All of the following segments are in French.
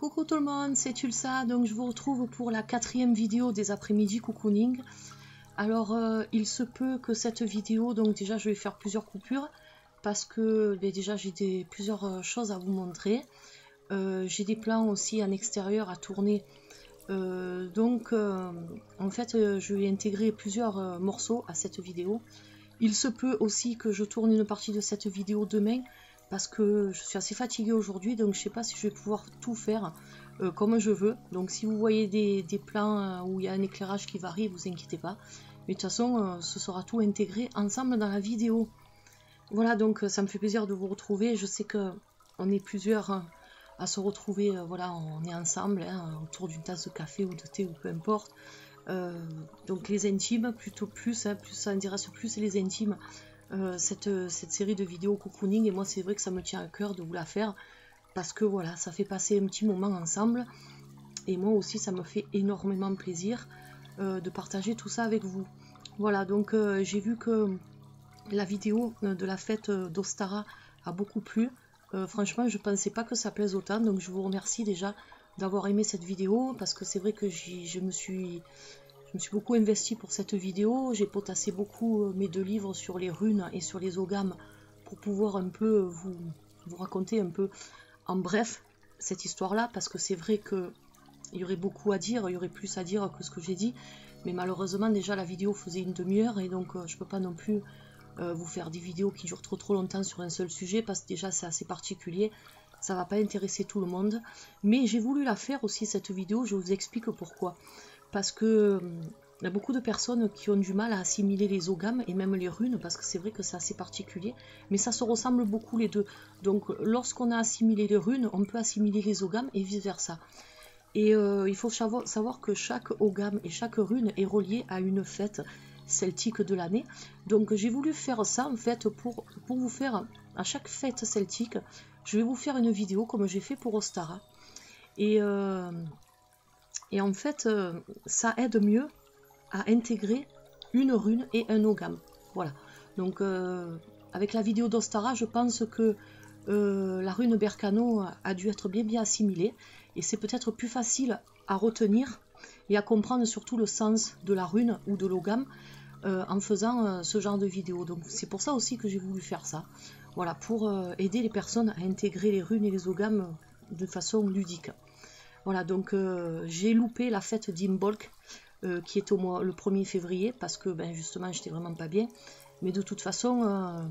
Coucou tout le monde, c'est Tulsa, donc je vous retrouve pour la 4e vidéo des après-midi cocooning. Alors il se peut que cette vidéo, donc déjà je vais faire plusieurs coupures parce que déjà j'ai plusieurs choses à vous montrer. J'ai des plans aussi en extérieur à tourner, en fait je vais intégrer plusieurs morceaux à cette vidéo. Il se peut aussi que je tourne une partie de cette vidéo demain parce que je suis assez fatiguée aujourd'hui, donc je sais pas si je vais pouvoir tout faire comme je veux. Donc si vous voyez des plans où il y a un éclairage qui varie, vous inquiétez pas. Mais de toute façon, ce sera tout intégré ensemble dans la vidéo. Voilà, donc ça me fait plaisir de vous retrouver. Je sais que on est plusieurs à se retrouver, voilà, on est ensemble autour d'une tasse de café ou de thé ou peu importe. Donc les intimes, plutôt plus ça intéresse plus les intimes, cette série de vidéos cocooning, et moi c'est vrai que ça me tient à cœur de vous la faire parce que voilà, ça fait passer un petit moment ensemble et moi aussi ça me fait énormément plaisir de partager tout ça avec vous. Voilà, donc j'ai vu que la vidéo de la fête d'Ostara a beaucoup plu. Franchement je pensais pas que ça plaise autant, donc je vous remercie déjà d'avoir aimé cette vidéo parce que c'est vrai que je me suis beaucoup investie pour cette vidéo. J'ai potassé beaucoup mes 2 livres sur les runes et sur les ogames pour pouvoir un peu vous raconter un peu en bref cette histoire là, parce que c'est vrai que il y aurait beaucoup à dire, il y aurait plus à dire que ce que j'ai dit, mais malheureusement déjà la vidéo faisait une demi-heure et donc je peux pas non plus vous faire des vidéos qui durent trop longtemps sur un seul sujet parce que déjà c'est assez particulier, ça va pas intéresser tout le monde. Mais j'ai voulu la faire aussi cette vidéo, je vous explique pourquoi. Parce que il y a beaucoup de personnes qui ont du mal à assimiler les ogames et même les runes, parce que c'est vrai que c'est assez particulier, mais ça se ressemble beaucoup les deux. Donc lorsqu'on a assimilé les runes, on peut assimiler les ogames et vice versa. Et il faut savoir que chaque ogame et chaque rune est reliée à une fête celtique de l'année. Donc j'ai voulu faire ça en fait pour vous faire, à chaque fête celtique, je vais vous faire une vidéo comme j'ai fait pour Ostara. Et en fait, ça aide mieux à intégrer une rune et un ogame. Voilà. Donc, avec la vidéo d'Ostara, je pense que la rune Berkano a dû être bien assimilée. Et c'est peut-être plus facile à retenir et à comprendre surtout le sens de la rune ou de l'ogame en faisant ce genre de vidéo. Donc, c'est pour ça aussi que j'ai voulu faire ça. Voilà, pour aider les personnes à intégrer les runes et les ogames de façon ludique. Voilà, donc j'ai loupé la fête d'Imbolc qui est le 1er février parce que justement j'étais vraiment pas bien. Mais de toute façon,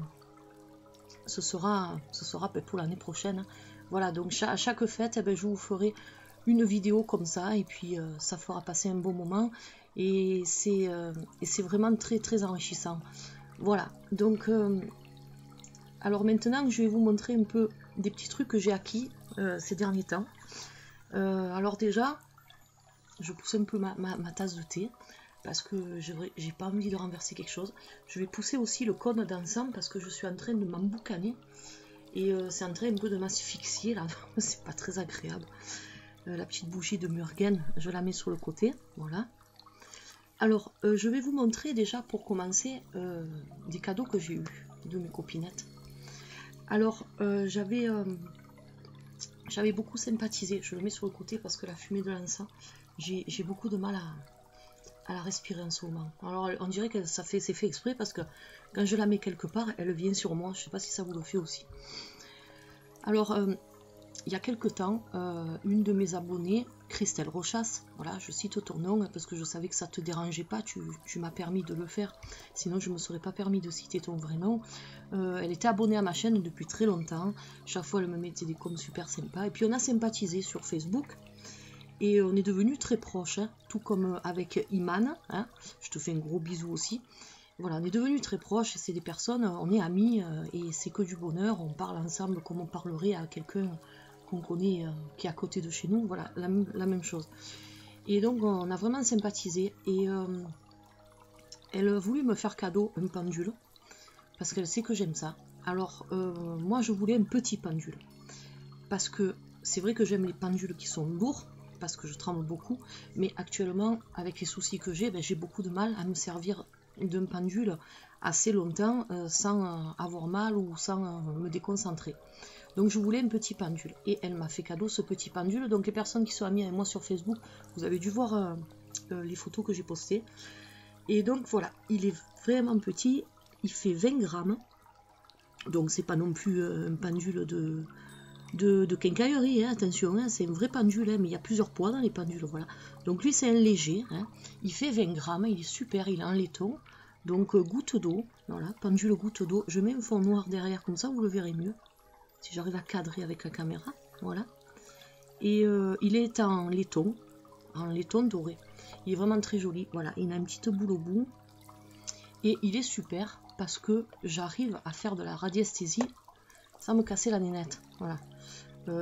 ce sera pour l'année prochaine. Voilà, donc à chaque fête, je vous ferai une vidéo comme ça et puis ça fera passer un bon moment. Et c'est vraiment très enrichissant. Voilà, donc alors maintenant je vais vous montrer un peu des petits trucs que j'ai acquis ces derniers temps. Alors déjà, je pousse un peu ma tasse de thé parce que j'ai pas envie de renverser quelque chose. Je vais pousser aussi le cône d'encens parce que je suis en train de m'emboucaner et c'est en train un peu de m'asphyxier là. C'est pas très agréable. La petite bougie de Murgen, je la mets sur le côté, voilà. Alors je vais vous montrer déjà pour commencer des cadeaux que j'ai eu de mes copinettes. Alors j'avais beaucoup sympathisé, je le mets sur le côté parce que la fumée de l'encens, j'ai beaucoup de mal à la respirer en ce moment. Alors on dirait que c'est fait exprès parce que quand je la mets quelque part, elle vient sur moi, je sais pas si ça vous le fait aussi. Alors il y a quelque temps, une de mes abonnées, Christelle Rochas, voilà, je cite ton nom parce que je savais que ça te dérangeait pas, tu m'as permis de le faire, sinon je me serais pas permis de citer ton vrai nom. Elle était abonnée à ma chaîne depuis très longtemps, chaque fois elle me mettait des coms super sympas, et puis on a sympathisé sur Facebook, et on est devenus très proches, tout comme avec Iman, je te fais un gros bisou aussi. Voilà, on est devenus très proches, c'est des personnes, on est amis, et c'est que du bonheur, on parle ensemble comme on parlerait à quelqu'un qu'on connaît, qui est à côté de chez nous, voilà, la même chose. Et donc on a vraiment sympathisé, et elle a voulu me faire cadeau un pendule, parce qu'elle sait que j'aime ça. Alors moi je voulais un petit pendule, parce que c'est vrai que j'aime les pendules qui sont lourds, parce que je tremble beaucoup, mais actuellement avec les soucis que j'ai beaucoup de mal à me servir d'un pendule assez longtemps sans avoir mal ou sans me déconcentrer. Donc je voulais un petit pendule. Et elle m'a fait cadeau ce petit pendule. Donc les personnes qui sont amies avec moi sur Facebook, vous avez dû voir les photos que j'ai postées. Et donc voilà, il est vraiment petit. Il fait 20 grammes. Donc c'est pas non plus un pendule de quincaillerie, hein, attention, hein, c'est un vrai pendule, hein, mais il y a plusieurs poids dans les pendules, voilà. Donc lui c'est un léger, hein, il fait 20 grammes, il est super, il est en laiton, donc goutte d'eau, voilà, pendule goutte d'eau, je mets un fond noir derrière, comme ça vous le verrez mieux, si j'arrive à cadrer avec la caméra, voilà. Et il est en laiton doré, il est vraiment très joli, voilà, il a une petite boule au bout, et il est super, parce que j'arrive à faire de la radiesthésie sans me casser la nénette, voilà.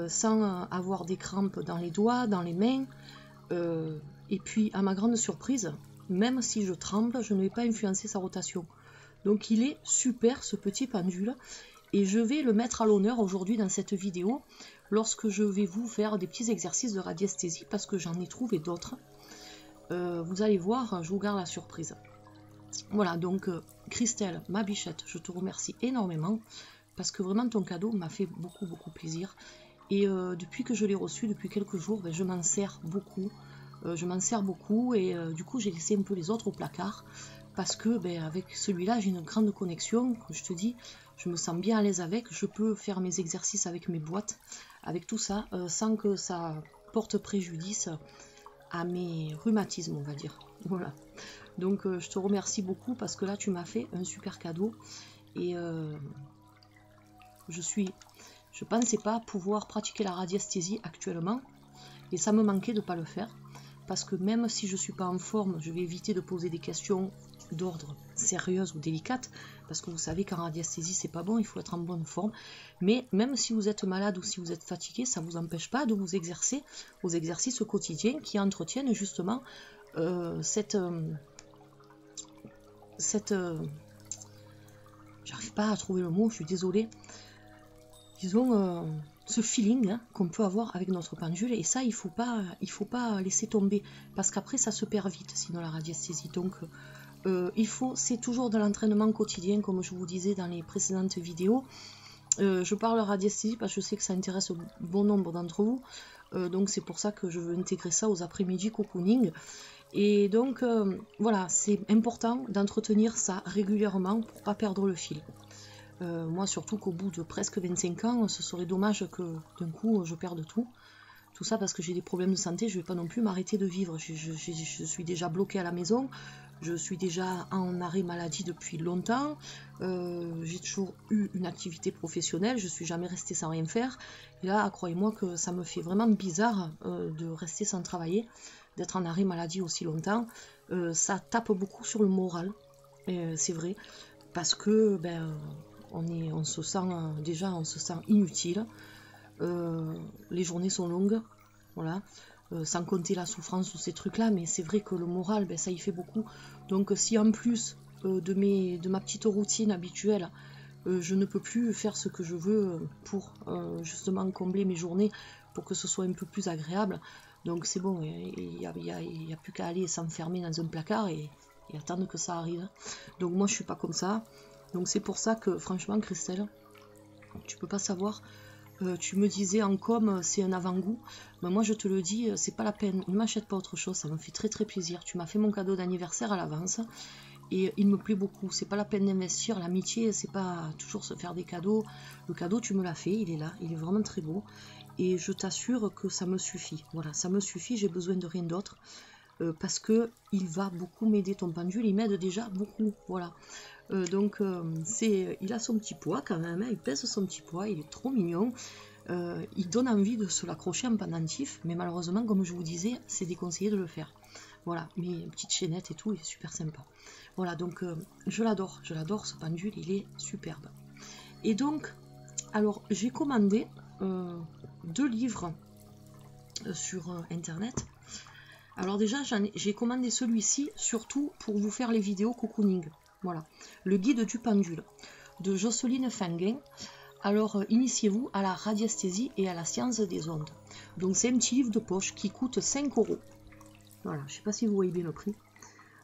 Sans avoir des crampes dans les doigts, dans les mains, et puis à ma grande surprise, même si je tremble, je ne vais pas influencer sa rotation. Donc il est super ce petit pendule, et je vais le mettre à l'honneur aujourd'hui dans cette vidéo, lorsque je vais vous faire des petits exercices de radiesthésie, parce que j'en ai trouvé d'autres. Vous allez voir, je vous garde la surprise. Voilà, donc Christelle, ma bichette, je te remercie énormément, parce que vraiment ton cadeau m'a fait beaucoup plaisir. Et depuis que je l'ai reçu, depuis quelques jours, ben, je m'en sers beaucoup. Et du coup j'ai laissé un peu les autres au placard. Parce que ben, avec celui-là, j'ai une grande connexion. Comme je te dis, je me sens bien à l'aise avec. Je peux faire mes exercices avec mes boîtes, avec tout ça, sans que ça porte préjudice à mes rhumatismes, on va dire. Voilà. Donc je te remercie beaucoup parce que là, tu m'as fait un super cadeau. Et je pensais pas pouvoir pratiquer la radiesthésie actuellement, et ça me manquait de ne pas le faire, parce que même si je suis pas en forme, je vais éviter de poser des questions d'ordre sérieuses ou délicates, parce que vous savez qu'en radiesthésie c'est pas bon, il faut être en bonne forme, mais même si vous êtes malade ou si vous êtes fatigué, ça vous empêche pas de vous exercer aux exercices quotidiens qui entretiennent justement j'arrive pas à trouver le mot, je suis désolée, disons ce feeling qu'on peut avoir avec notre pendule, et ça il faut pas laisser tomber, parce qu'après ça se perd vite sinon la radiesthésie. Donc c'est toujours de l'entraînement quotidien, comme je vous disais dans les précédentes vidéos. Je parle radiesthésie parce que je sais que ça intéresse bon nombre d'entre vous, donc c'est pour ça que je veux intégrer ça aux après-midi cocooning. Et donc voilà, c'est important d'entretenir ça régulièrement pour pas perdre le fil. Moi surtout qu'au bout de presque 25 ans, ce serait dommage que d'un coup je perde tout. Tout ça parce que j'ai des problèmes de santé, je ne vais pas non plus m'arrêter de vivre. Je suis déjà bloquée à la maison, je suis déjà en arrêt maladie depuis longtemps, j'ai toujours eu une activité professionnelle, je ne suis jamais restée sans rien faire. Et là, croyez-moi que ça me fait vraiment bizarre de rester sans travailler, d'être en arrêt maladie aussi longtemps. Ça tape beaucoup sur le moral, c'est vrai, parce que ben, on se sent inutile. Les journées sont longues, voilà, sans compter la souffrance ou ces trucs-là, mais c'est vrai que le moral, ben, ça y fait beaucoup. Donc si en plus de ma petite routine habituelle, je ne peux plus faire ce que je veux pour justement combler mes journées, pour que ce soit un peu plus agréable, donc c'est bon, il n'y a plus qu'à aller s'enfermer dans un placard et attendre que ça arrive. Donc moi je suis pas comme ça, donc c'est pour ça que franchement Christelle, tu peux pas savoir. Tu me disais en com c'est un avant-goût, mais moi je te le dis, c'est pas la peine, ne m'achète pas autre chose, ça me fait très plaisir. Tu m'as fait mon cadeau d'anniversaire à l'avance et il me plaît beaucoup. C'est pas la peine d'investir, l'amitié c'est pas toujours se faire des cadeaux. Le cadeau tu me l'as fait, il est là, il est vraiment très beau et je t'assure que ça me suffit. Voilà, ça me suffit, j'ai besoin de rien d'autre. Parce que il va beaucoup m'aider, ton pendule, il m'aide déjà beaucoup, voilà. Donc il a son petit poids quand même, hein, il pèse son petit poids, il est trop mignon, il donne envie de se l'accrocher en pendentif, mais malheureusement, comme je vous disais, c'est déconseillé de le faire. Voilà, mais une petite chaînette et tout, il est super sympa. Voilà, donc je l'adore ce pendule, il est superbe. Et donc, alors j'ai commandé 2 livres sur internet. Alors déjà, j'ai commandé celui-ci surtout pour vous faire les vidéos cocooning. Voilà, le guide du pendule de Jocelyne Fenguin. Alors, initiez-vous à la radiesthésie et à la science des ondes. Donc c'est un petit livre de poche qui coûte 5 €. Voilà, je ne sais pas si vous voyez bien le prix.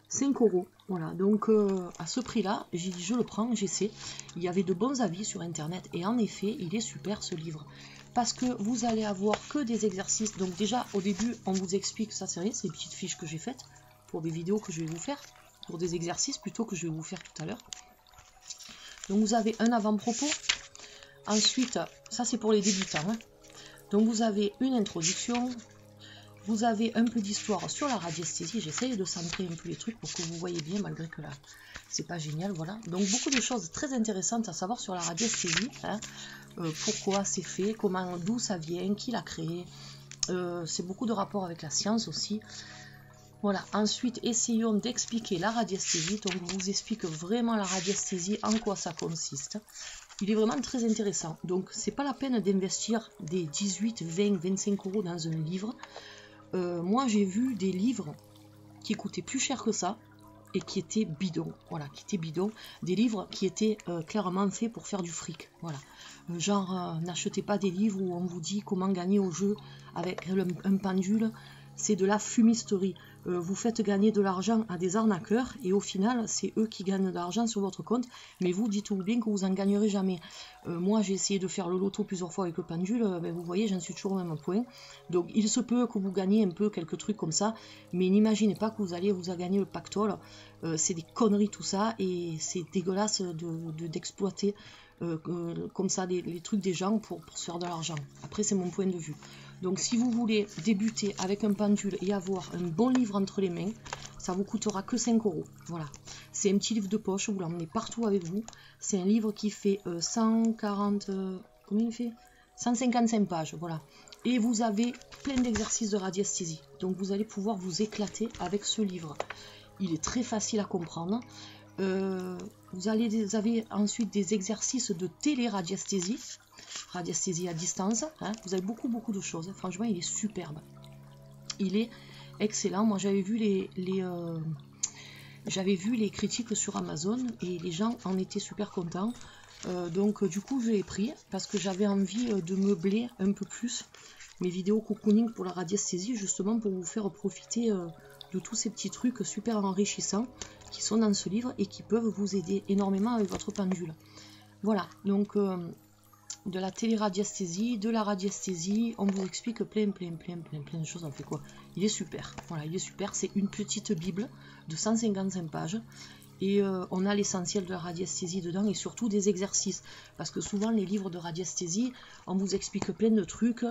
5 €. Voilà, donc à ce prix-là, j'ai dit je le prends, j'essaie. Il y avait de bons avis sur internet et en effet, il est super ce livre. Parce que vous allez avoir que des exercices. Donc déjà, au début, on vous explique, ça c'est rien, c'est une petite fiche que j'ai faite pour des vidéos que je vais vous faire, pour des exercices plutôt que je vais vous faire tout à l'heure. Donc vous avez un avant-propos. Ensuite, ça c'est pour les débutants. Hein. Donc vous avez une introduction. Vous avez un peu d'histoire sur la radiesthésie. J'essaye de centrer un peu les trucs pour que vous voyez bien, malgré que là, c'est pas génial. Voilà. Donc beaucoup de choses très intéressantes à savoir sur la radiesthésie. Hein. Pourquoi c'est fait, comment, d'où ça vient, qui l'a créé. C'est beaucoup de rapports avec la science aussi. Voilà. Ensuite, essayons d'expliquer la radiesthésie. Donc, je vous explique vraiment la radiesthésie, en quoi ça consiste. Il est vraiment très intéressant. Donc, c'est pas la peine d'investir des 18, 20, 25 € dans un livre. Moi, j'ai vu des livres qui coûtaient plus cher que ça et qui étaient bidons. Voilà, qui étaient bidons. Des livres qui étaient clairement faits pour faire du fric. Voilà. Genre, n'achetez pas des livres où on vous dit comment gagner au jeu avec un pendule. C'est de la fumisterie. Vous faites gagner de l'argent à des arnaqueurs et au final, c'est eux qui gagnent de l'argent sur votre compte. Mais vous, dites-vous bien que vous n'en gagnerez jamais. Moi, j'ai essayé de faire le loto plusieurs fois avec le pendule. Ben, vous voyez, j'en suis toujours au même point. Donc, il se peut que vous gagnez un peu quelques trucs comme ça. Mais n'imaginez pas que vous allez vous gagner le pactole. C'est des conneries tout ça. Et c'est dégueulasse d'exploiter comme ça les trucs des gens pour se faire de l'argent. Après, c'est mon point de vue. Donc si vous voulez débuter avec un pendule et avoir un bon livre entre les mains, ça vous coûtera que 5 €. Voilà. C'est un petit livre de poche, vous l'emmenez partout avec vous. C'est un livre qui fait 140... combien il fait 155 pages, voilà. Et vous avez plein d'exercices de radiesthésie. Donc vous allez pouvoir vous éclater avec ce livre. Il est très facile à comprendre. Vous avez ensuite des exercices de téléradiesthésie. Radiesthésie à distance, hein. Vous avez beaucoup de choses, franchement il est superbe, il est excellent. Moi j'avais vu les critiques sur Amazon et les gens en étaient super contents, donc du coup je l'ai pris parce que j'avais envie de meubler un peu plus mes vidéos cocooning pour la radiesthésie, justement pour vous faire profiter de tous ces petits trucs super enrichissants qui sont dans ce livre et qui peuvent vous aider énormément avec votre pendule. Voilà, donc de la téléradiesthésie, de la radiesthésie, on vous explique plein de choses. On fait quoi? Il est super, voilà, il est super. C'est une petite bible de 155 pages et on a l'essentiel de la radiesthésie dedans et surtout des exercices, parce que souvent les livres de radiesthésie, on vous explique plein de trucs.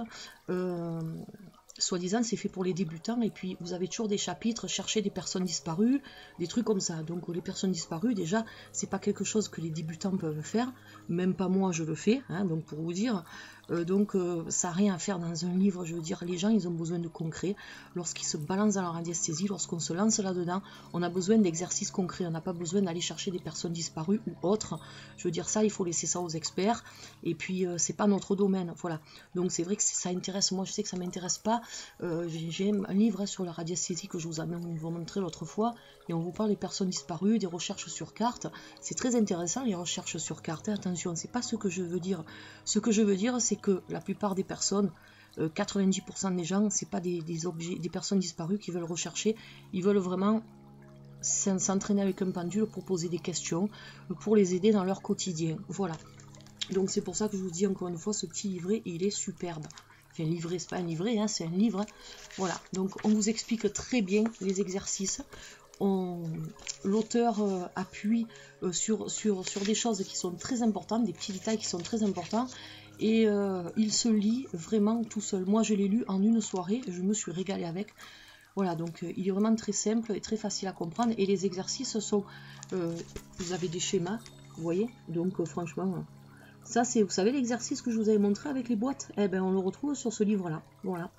Soi-disant c'est fait pour les débutants et puis vous avez toujours des chapitres, chercher des personnes disparues, des trucs comme ça. Donc les personnes disparues, déjà c'est pas quelque chose que les débutants peuvent faire, même pas moi je le fais, hein, donc pour vous dire, ça n'a rien à faire dans un livre. Je veux dire, les gens ils ont besoin de concret. Lorsqu'ils se balancent dans la radiesthésie, lorsqu'on se lance là-dedans, on a besoin d'exercices concrets, on n'a pas besoin d'aller chercher des personnes disparues ou autres. Je veux dire, ça il faut laisser ça aux experts et puis c'est pas notre domaine, voilà. Donc c'est vrai que ça intéresse, moi je sais que ça m'intéresse pas. J'ai un livre sur la radiesthésie que je vous avais montré l'autre fois et on vous parle des personnes disparues, des recherches sur carte. C'est très intéressant les recherches sur carte, attention, c'est pas ce que je veux dire. Ce que je veux dire c'est que la plupart des personnes, 90% des gens, c'est pas des personnes disparues qui veulent rechercher, ils veulent vraiment s'entraîner avec un pendule pour poser des questions, pour les aider dans leur quotidien, voilà. Donc c'est pour ça que je vous dis encore une fois, ce petit livret il est superbe. Enfin, livret, c'est pas un livret, hein, c'est un livre. Hein. Voilà, donc on vous explique très bien les exercices. L'auteur appuie sur des choses qui sont très importantes, des petits détails qui sont très importants. Et il se lit vraiment tout seul. Moi, je l'ai lu en une soirée, je me suis régalée avec. Voilà, donc il est vraiment très simple et très facile à comprendre. Et les exercices sont... vous avez des schémas, vous voyez. Donc franchement... Ça, c'est, vous savez, l'exercice que je vous avais montré avec les boîtes. Eh ben, on le retrouve sur ce livre-là. Voilà.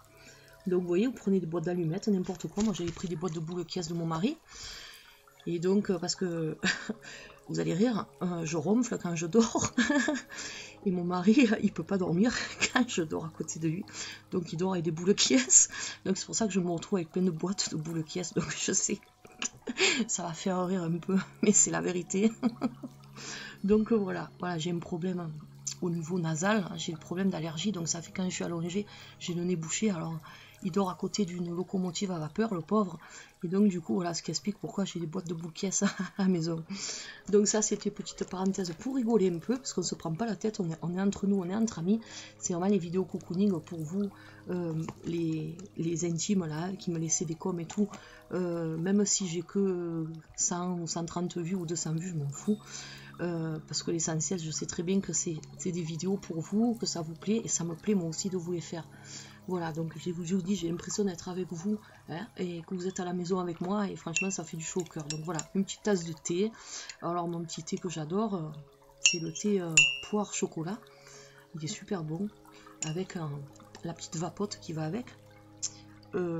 Donc, vous voyez, vous prenez des boîtes d'allumettes, n'importe quoi. Moi, j'avais pris des boîtes de boules caisses de mon mari. Et donc, parce que, vous allez rire, je ronfle quand je dors. Et mon mari, il peut pas dormir quand je dors à côté de lui. Donc, il dort avec des boules caisses. Donc, c'est pour ça que je me retrouve avec plein de boîtes de boules caisses. Donc, je sais, ça va faire rire un peu, mais c'est la vérité. Donc voilà, j'ai un problème au niveau nasal, j'ai le problème d'allergie, donc ça fait quand je suis allongée, j'ai le nez bouché, alors il dort à côté d'une locomotive à vapeur, le pauvre. Et donc du coup, voilà ce qui explique pourquoi j'ai des boîtes de boules caisses à la maison. Donc ça, c'était petite parenthèse pour rigoler un peu, parce qu'on se prend pas la tête, on est entre nous, on est entre amis. C'est vraiment les vidéos cocooning pour vous, les intimes là, qui me laissaient des coms et tout. Même si j'ai que 100 ou 130 vues ou 200 vues, je m'en fous. Parce que l'essentiel, je sais très bien que c'est des vidéos pour vous, que ça vous plaît, et ça me plaît moi aussi de vous les faire. Voilà, donc je vous dis, j'ai l'impression d'être avec vous, hein, et que vous êtes à la maison avec moi, et franchement ça fait du chaud au cœur. Donc voilà, une petite tasse de thé. Alors mon petit thé que j'adore, c'est le thé poire chocolat. Il est super bon, avec la petite vapote qui va avec.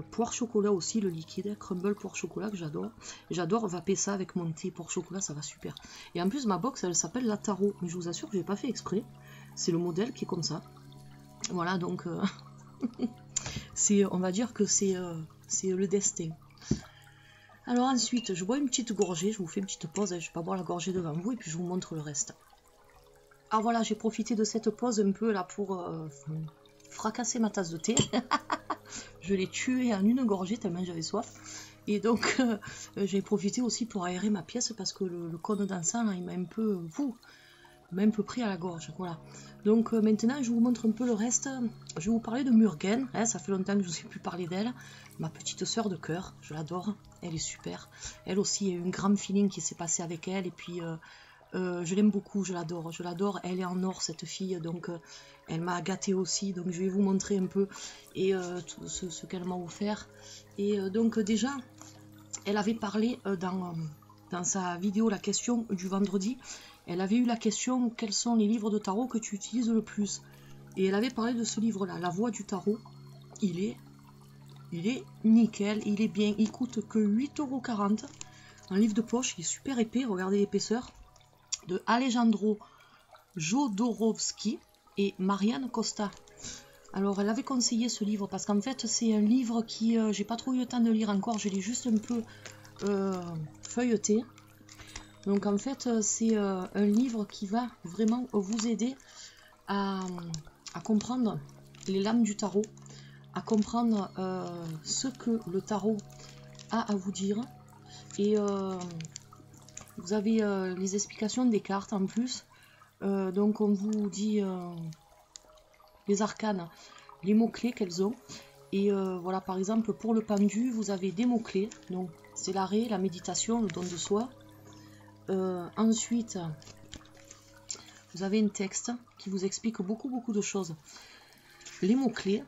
Poire chocolat aussi, le liquide, crumble poire chocolat que j'adore. J'adore vaper ça avec mon thé poire chocolat, ça va super. Et en plus ma box elle s'appelle la Taro, mais je vous assure que je n'ai pas fait exprès. C'est le modèle qui est comme ça. Voilà, donc on va dire que c'est le destin. Alors ensuite, je bois une petite gorgée, je vous fais une petite pause, hein, je ne vais pas boire la gorgée devant vous et puis je vous montre le reste. Alors voilà, j'ai profité de cette pause un peu là pour fracasser ma tasse de thé. Je l'ai tué en une gorgée tellement j'avais soif. Et donc j'ai profité aussi pour aérer ma pièce parce que le cône d'encens il m'a un peu pris à la gorge. Voilà. Donc maintenant je vous montre un peu le reste. Je vais vous parler de Murugen, hein, ça fait longtemps que je ne vous ai plus parlé d'elle. Ma petite sœur de cœur, je l'adore, elle est super. Elle aussi, il y a eu un grand feeling qui s'est passé avec elle et puis je l'aime beaucoup, je l'adore, elle est en or cette fille, donc elle m'a gâtée aussi, donc je vais vous montrer un peu et tout ce qu'elle m'a offert. Et donc déjà, elle avait parlé dans sa vidéo la question du vendredi, elle avait eu la question quels sont les livres de tarot que tu utilises le plus. Et elle avait parlé de ce livre-là, La Voix du Tarot. Il est nickel, il est bien, il coûte que 8,40 €. Un livre de poche, il est super épais, regardez l'épaisseur. De Alejandro Jodorowsky et Marianne Costa. Alors elle avait conseillé ce livre parce qu'en fait c'est un livre qui j'ai pas trop eu le temps de lire encore, je l'ai juste un peu feuilleté. Donc en fait c'est un livre qui va vraiment vous aider à comprendre les lames du tarot, à comprendre ce que le tarot a à vous dire. Et vous avez les explications des cartes en plus. Donc on vous dit les arcanes, les mots-clés qu'elles ont. Et voilà, par exemple, pour le pendu, vous avez des mots-clés. Donc c'est l'arrêt, la méditation, le don de soi. Ensuite, vous avez un texte qui vous explique beaucoup de choses. Les mots-clés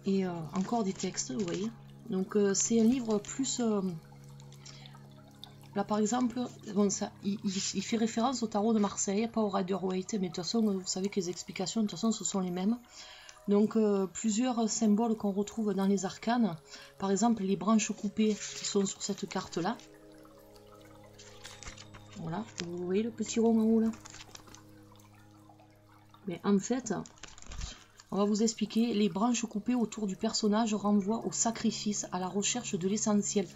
et encore des textes, vous voyez. Donc c'est un livre plus... Là par exemple, bon, ça, il fait référence au tarot de Marseille, pas au Rider-Waite, mais de toute façon, vous savez que les explications, de toute façon, ce sont les mêmes. Donc plusieurs symboles qu'on retrouve dans les arcanes, par exemple les branches coupées qui sont sur cette carte-là. Voilà, vous voyez le petit rond en haut là. Mais en fait, on va vous expliquer, les branches coupées autour du personnage renvoient au sacrifice, à la recherche de l'essentiel.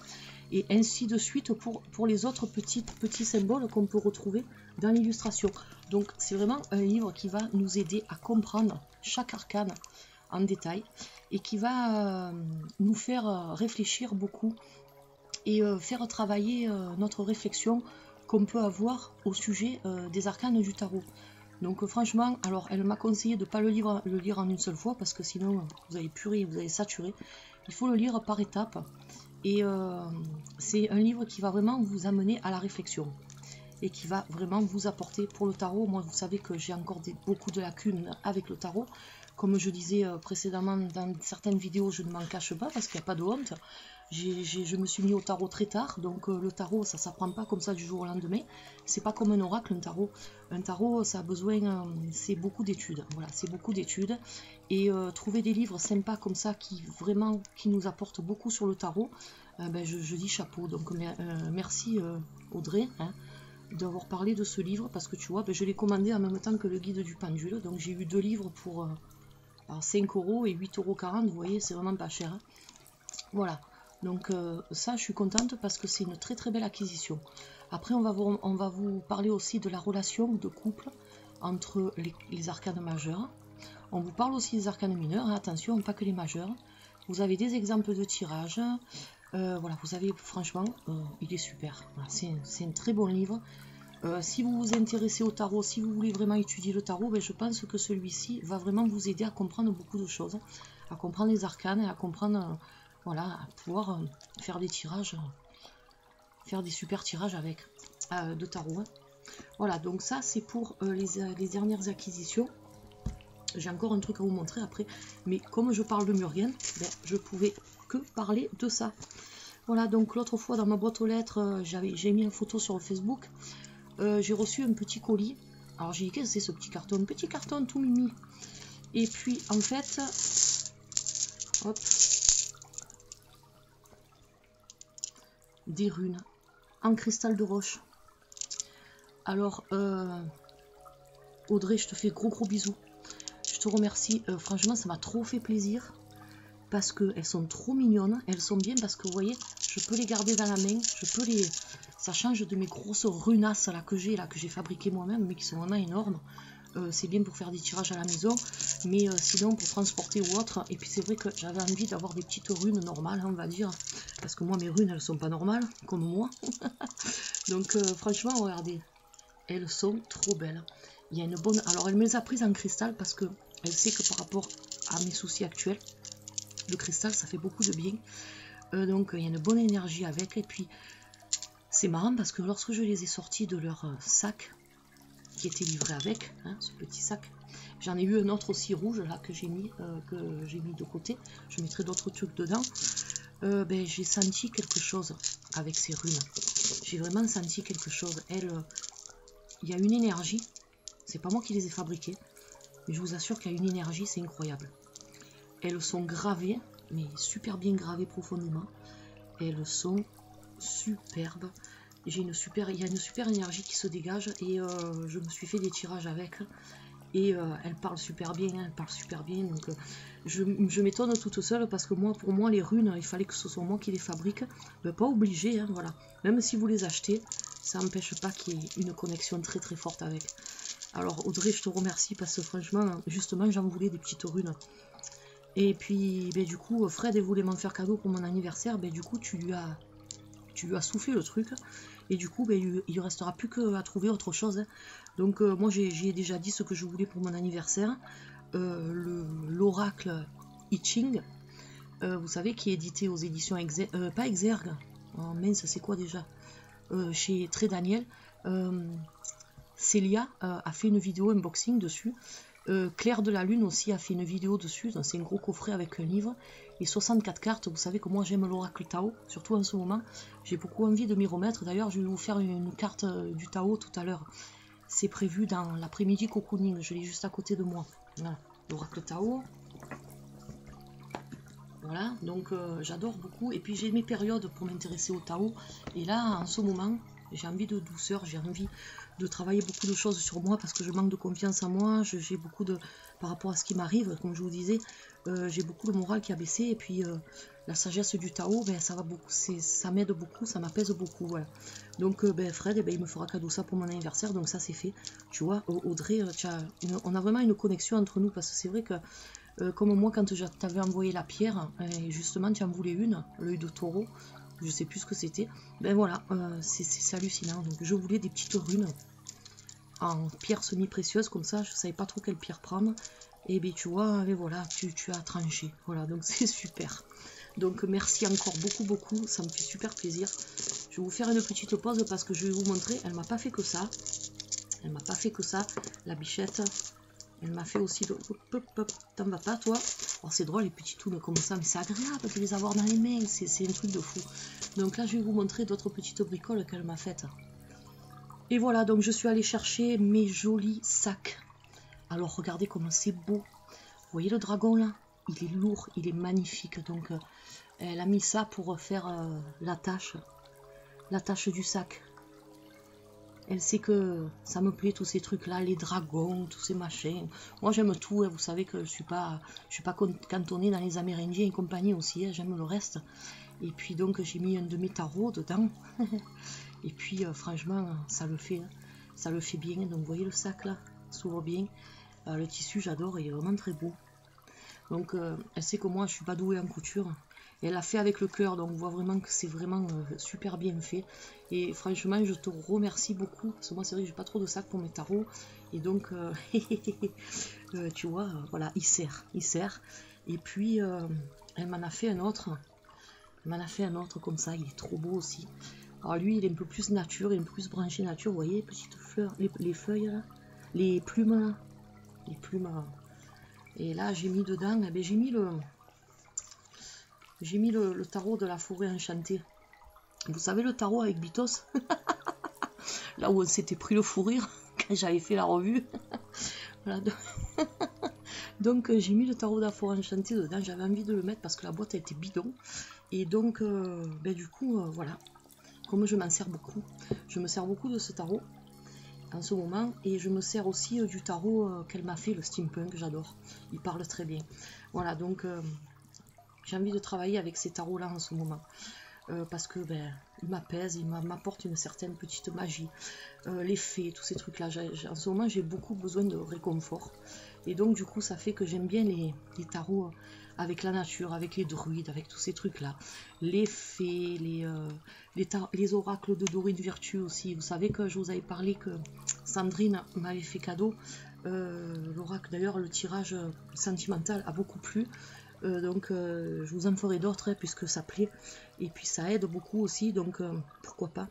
Et ainsi de suite pour les autres petits symboles qu'on peut retrouver dans l'illustration. Donc c'est vraiment un livre qui va nous aider à comprendre chaque arcane en détail et qui va nous faire réfléchir beaucoup et faire travailler notre réflexion qu'on peut avoir au sujet des arcanes du tarot. Donc franchement, alors elle m'a conseillé de ne pas le lire en une seule fois parce que sinon vous allez purer, vous allez saturer. Il faut le lire par étapes. Et c'est un livre qui va vraiment vous amener à la réflexion et qui va vraiment vous apporter pour le tarot. Moi, vous savez que j'ai encore beaucoup de lacunes avec le tarot. Comme je disais précédemment dans certaines vidéos, je ne m'en cache pas parce qu'il n'y a pas de honte. Je me suis mis au tarot très tard, donc le tarot, ça ne s'apprend pas comme ça du jour au lendemain. C'est pas comme un oracle, un tarot. Un tarot, ça a besoin, c'est beaucoup d'études. Voilà, c'est beaucoup d'études. Et trouver des livres sympas comme ça qui nous apportent beaucoup sur le tarot, ben, je dis chapeau. Donc merci Audrey hein, d'avoir parlé de ce livre parce que tu vois, ben, je l'ai commandé en même temps que le guide du pendule. Donc j'ai eu 2 livres pour 5 € et 8,40 €. Vous voyez, c'est vraiment pas cher. Hein. Voilà. Donc ça, je suis contente parce que c'est une très belle acquisition. Après, on va vous parler aussi de la relation de couple entre les arcanes majeures. On vous parle aussi des arcanes mineurs, hein, attention, pas que les majeurs. Vous avez des exemples de tirage. Voilà, vous avez, franchement, il est super. Voilà, c'est un très bon livre. Si vous vous intéressez au tarot, si vous voulez vraiment étudier le tarot, ben, je pense que celui-ci va vraiment vous aider à comprendre beaucoup de choses, à comprendre les arcanes, et à comprendre, voilà, à pouvoir faire des tirages, faire des super tirages avec de tarot. Hein. Voilà, donc ça c'est pour les dernières acquisitions. J'ai encore un truc à vous montrer après, mais comme je parle de Murugan, ben, je pouvais que parler de ça. Voilà, donc l'autre fois dans ma boîte aux lettres, j'ai mis une photo sur le Facebook. J'ai reçu un petit colis. Alors j'ai dit, qu'est-ce que c'est ce petit carton? Petit carton tout mimi. Et puis en fait, hop, des runes en cristal de roche. Alors Audrey, je te fais gros bisous. Je te remercie. Franchement, ça m'a trop fait plaisir. Parce qu'elles sont trop mignonnes. Elles sont bien parce que vous voyez, je peux les garder dans la main. Je peux les... Ça change de mes grosses runasses là que j'ai fabriquées moi-même, mais qui sont vraiment énormes. C'est bien pour faire des tirages à la maison, mais sinon pour transporter ou autre. Et puis c'est vrai que j'avais envie d'avoir des petites runes normales, hein, on va dire, parce que moi mes runes elles sont pas normales, comme moi. Donc franchement, regardez, elles sont trop belles. Il y a une bonne... Alors elle me les a prises en cristal parce que elle sait que par rapport à mes soucis actuels, le cristal ça fait beaucoup de bien. Donc il y a une bonne énergie avec. Et puis c'est marrant parce que lorsque je les ai sortis de leur sac qui était livré avec, hein, ce petit sac, j'en ai eu un autre aussi rouge là que j'ai mis de côté. Je mettrai d'autres trucs dedans. Ben, j'ai senti quelque chose avec ces runes. J'ai vraiment senti quelque chose. Il y a une énergie. C'est pas moi qui les ai fabriquées, mais je vous assure qu'il y a une énergie, c'est incroyable. Elles sont gravées, mais super bien gravées profondément. Elles sont superbes. Il y a une super énergie qui se dégage et je me suis fait des tirages avec. Et elle parle super bien, hein, elle parle super bien. Donc je m'étonne toute seule parce que pour moi, les runes, il fallait que ce soit moi qui les fabrique. Mais pas obligé, hein, voilà. Même si vous les achetez, ça n'empêche pas qu'il y ait une connexion très très forte avec. Alors Audrey, je te remercie parce que franchement, justement, j'en voulais des petites runes. Et puis, ben, du coup, Fred voulait m'en faire cadeau pour mon anniversaire. Ben, du coup, tu lui as soufflé le truc. Et du coup, ben, il ne restera plus qu'à trouver autre chose. Hein. Donc, moi, j'ai déjà dit ce que je voulais pour mon anniversaire. L'oracle I Ching, vous savez, qui est édité aux éditions pas Exergue. Oh, mince, c'est quoi déjà chez Très Daniel. Célia a fait une vidéo unboxing dessus. Claire de la Lune aussi a fait une vidéo dessus. C'est un gros coffret avec un livre. Et 64 cartes. Vous savez que moi j'aime l'oracle Tao, surtout en ce moment. J'ai beaucoup envie de m'y remettre. D'ailleurs, je vais vous faire une carte du Tao tout à l'heure. C'est prévu dans l'après-midi cocooning. Je l'ai juste à côté de moi. Voilà, l'oracle Tao. Voilà, donc j'adore beaucoup. Et puis j'ai mes périodes pour m'intéresser au Tao. Et là, en ce moment, j'ai envie de douceur, j'ai envie de travailler beaucoup de choses sur moi parce que je manque de confiance en moi. J'ai beaucoup de... Par rapport à ce qui m'arrive, comme je vous disais, j'ai beaucoup de morale qui a baissé. Et puis la sagesse du Tao, ben, ça va beaucoup, ça m'aide beaucoup, ça m'apaise beaucoup. Voilà. Donc ben, Fred, ben, il me fera cadeau ça pour mon anniversaire. Donc ça c'est fait. Tu vois, Audrey, on a vraiment une connexion entre nous parce que c'est vrai que comme moi quand je t'avais envoyé la pierre, et justement tu en voulais une, l'œil de taureau. Je sais plus ce que c'était. Ben voilà, c'est hallucinant. Donc je voulais des petites runes en pierre semi-précieuse, comme ça je savais pas trop quelle pierre prendre. Et ben tu vois, et voilà, tu as tranché. Voilà, donc c'est super. Donc merci encore beaucoup, ça me fait super plaisir. Je vais vous faire une petite pause parce que je vais vous montrer, elle m'a pas fait que ça. Elle m'a pas fait que ça, la bichette. Elle m'a fait aussi de... T'en vas pas, toi? Oh, c'est drôle, les petits tounes comme ça, mais c'est agréable de les avoir dans les mains. C'est un truc de fou. Donc là, je vais vous montrer d'autres petites bricoles qu'elle m'a faites. Et voilà, donc je suis allée chercher mes jolis sacs. Alors, regardez comment c'est beau. Vous voyez le dragon, là? Il est lourd, il est magnifique. Donc, elle a mis ça pour faire l'attache du sac. Elle sait que ça me plaît tous ces trucs là, les dragons, tous ces machins. Moi j'aime tout, hein. Vous savez que je suis pas cantonnée dans les Amérindiens et compagnie aussi, hein. J'aime le reste. Et puis donc j'ai mis un de mes tarots dedans. Et puis franchement ça le fait bien. Donc vous voyez le sac là, s'ouvre bien. Le tissu j'adore, il est vraiment très beau. Donc elle sait que moi je suis pas douée en couture. Et elle l'a fait avec le cœur, donc on voit vraiment que c'est vraiment super bien fait. Et franchement, je te remercie beaucoup, parce que moi c'est vrai que j'ai pas trop de sacs pour mes tarots. Et donc, tu vois, voilà, il sert. Et puis, elle m'en a fait un autre. Elle m'en a fait un autre comme ça, il est trop beau aussi. Alors lui, il est un peu plus nature, il est un peu plus branché nature, vous voyez, petites fleurs, les feuilles là, les plumes là. Les plumes là. Et là, j'ai mis dedans, eh bien, j'ai mis le tarot de la forêt enchantée. Vous savez le tarot avec Bitos là où on s'était pris le fou rire quand j'avais fait la revue. Voilà. Donc j'ai mis le tarot de la forêt enchantée dedans. J'avais envie de le mettre parce que la boîte a été bidon. Et donc ben, du coup voilà. Comme je m'en sers beaucoup. Je me sers beaucoup de ce tarot en ce moment. Et je me sers aussi du tarot qu'elle m'a fait, le steampunk, j'adore. Il parle très bien. Voilà, donc j'ai envie de travailler avec ces tarots là en ce moment. Parce que ben, il m'apaise, il m'apporte une certaine petite magie, les fées, tous ces trucs là. En ce moment j'ai beaucoup besoin de réconfort, et donc du coup ça fait que j'aime bien les tarots avec la nature, avec les druides, avec tous ces trucs là, les fées, les oracles de Dorine Virtue aussi. Vous savez que je vous avais parlé que Sandrine m'avait fait cadeau l'oracle, d'ailleurs le tirage sentimental a beaucoup plu. Donc je vous en ferai d'autres puisque ça plaît et puis ça aide beaucoup aussi, donc pourquoi pas.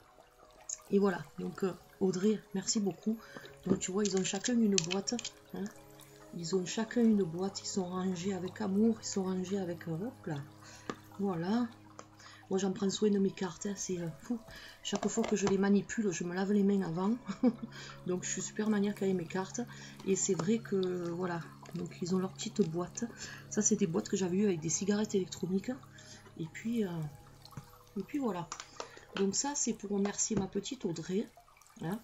Et voilà, donc Audrey, merci beaucoup. Donc tu vois, ils ont chacun une boîte, hein. Ils ont chacun une boîte, ils sont rangés avec amour, ils sont rangés avec hop là, voilà. Moi j'en prends soin de mes cartes, hein, c'est fou. Chaque fois que je les manipule, je me lave les mains avant. Donc je suis super maniaque avec mes cartes. Et c'est vrai que voilà, donc ils ont leur petite boîte. Ça c'est des boîtes que j'avais eues avec des cigarettes électroniques. Et puis voilà. Donc ça c'est pour remercier ma petite Audrey. Hein,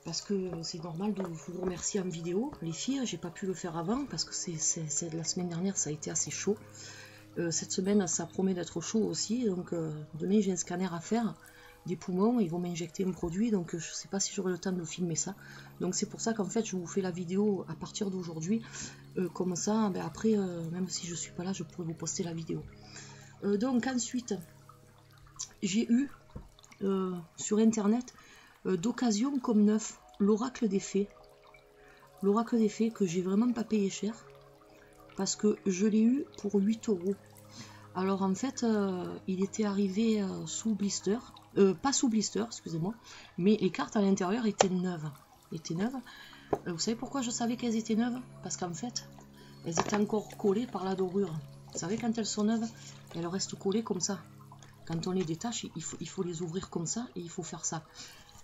parce que c'est normal de vous remercier en vidéo. Les filles, j'ai pas pu le faire avant parce que c'est la semaine dernière, ça a été assez chaud. Cette semaine, ça promet d'être chaud aussi. Donc demain, j'ai un scanner à faire des poumons. Ils vont m'injecter un produit. Donc je sais pas si j'aurai le temps de filmer ça. Donc c'est pour ça qu'en fait, je vous fais la vidéo à partir d'aujourd'hui. Comme ça, ben, après, même si je suis pas là, je pourrai vous poster la vidéo. Donc ensuite, j'ai eu sur internet d'occasion comme neuf l'oracle des fées. L'oracle des fées que j'ai vraiment pas payé cher. Parce que je l'ai eu pour 8 €. Alors en fait, il était arrivé sous blister. Pas sous blister, excusez-moi. Mais les cartes à l'intérieur étaient neuves. Vous savez pourquoi je savais qu'elles étaient neuves? Parce qu'en fait, elles étaient encore collées par la dorure. Vous savez, quand elles sont neuves, elles restent collées comme ça. Quand on les détache, il faut les ouvrir comme ça et il faut faire ça.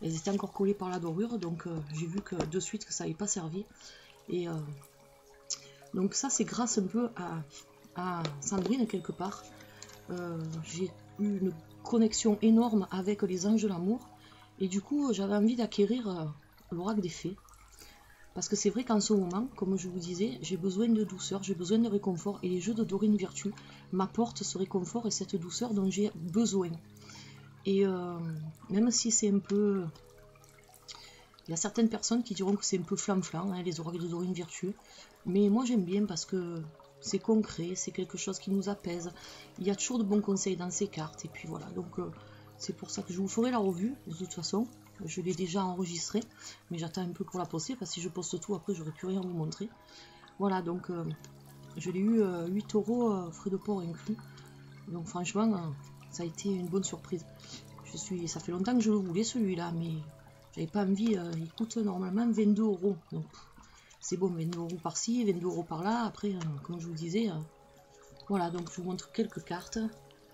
Elles étaient encore collées par la dorure, donc j'ai vu que de suite que ça n'avait pas servi. Et donc ça c'est grâce un peu à Sandrine quelque part. J'ai eu une connexion énorme avec les anges de l'amour. Et du coup j'avais envie d'acquérir l'oracle des fées. Parce que c'est vrai qu'en ce moment, comme je vous disais, j'ai besoin de douceur, j'ai besoin de réconfort. Et les jeux de Dorine Virtue m'apportent ce réconfort et cette douceur dont j'ai besoin. Et même si c'est un peu... Il y a certaines personnes qui diront que c'est un peu flam-flam, hein, les oracles de Dorine Virtue. Mais moi j'aime bien parce que c'est concret, c'est quelque chose qui nous apaise. Il y a toujours de bons conseils dans ces cartes. Et puis voilà, donc c'est pour ça que je vous ferai la revue, de toute façon. Je l'ai déjà enregistré, mais j'attends un peu pour la poster, parce que si je poste tout, après j'aurai plus rien à vous montrer. Voilà, donc je l'ai eu 8 € frais de port inclus. Donc franchement, ça a été une bonne surprise. Ça fait longtemps que je le voulais celui-là, mais j'avais pas envie. Il coûte normalement 22 €. Donc c'est bon, 22 € par-ci, 22 € par-là. Après, comme je vous disais, voilà, donc je vous montre quelques cartes.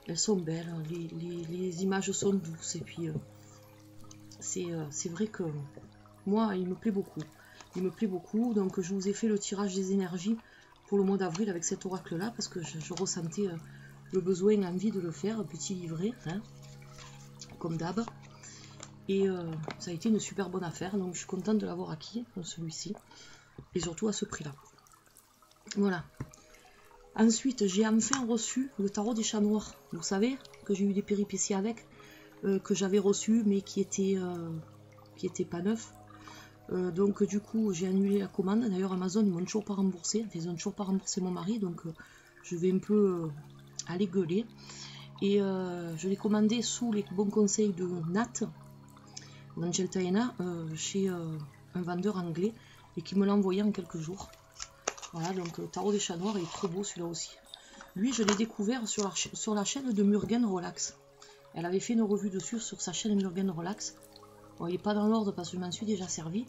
Elles sont belles, les images sont douces, et puis c'est vrai que moi, il me plaît beaucoup. Il me plaît beaucoup, donc je vous ai fait le tirage des énergies pour le mois d'avril avec cet oracle-là, parce que je ressentais le besoin, l'envie de le faire, petit livret, hein, comme d'hab. Et ça a été une super bonne affaire, donc je suis contente de l'avoir acquis, celui-ci, et surtout à ce prix-là. Voilà. Ensuite, j'ai enfin reçu le tarot des chats noirs. Vous savez que j'ai eu des péripéties avec, que j'avais reçu, mais qui était pas neuf. Donc du coup j'ai annulé la commande. D'ailleurs Amazon ils m'ont toujours pas remboursé, enfin, ils ont toujours pas remboursé mon mari, donc je vais un peu aller gueuler. Et je l'ai commandé sous les bons conseils de Nat, d'Angel Taena, chez un vendeur anglais, et qui me l'a envoyé en quelques jours. Voilà, donc le tarot des chats noirs, il est trop beau celui-là aussi. Lui je l'ai découvert sur la chaîne de Murugan Relax. Elle avait fait une revue dessus sur sa chaîne Murugan Relax. Bon, il n'est pas dans l'ordre parce que je m'en suis déjà servi.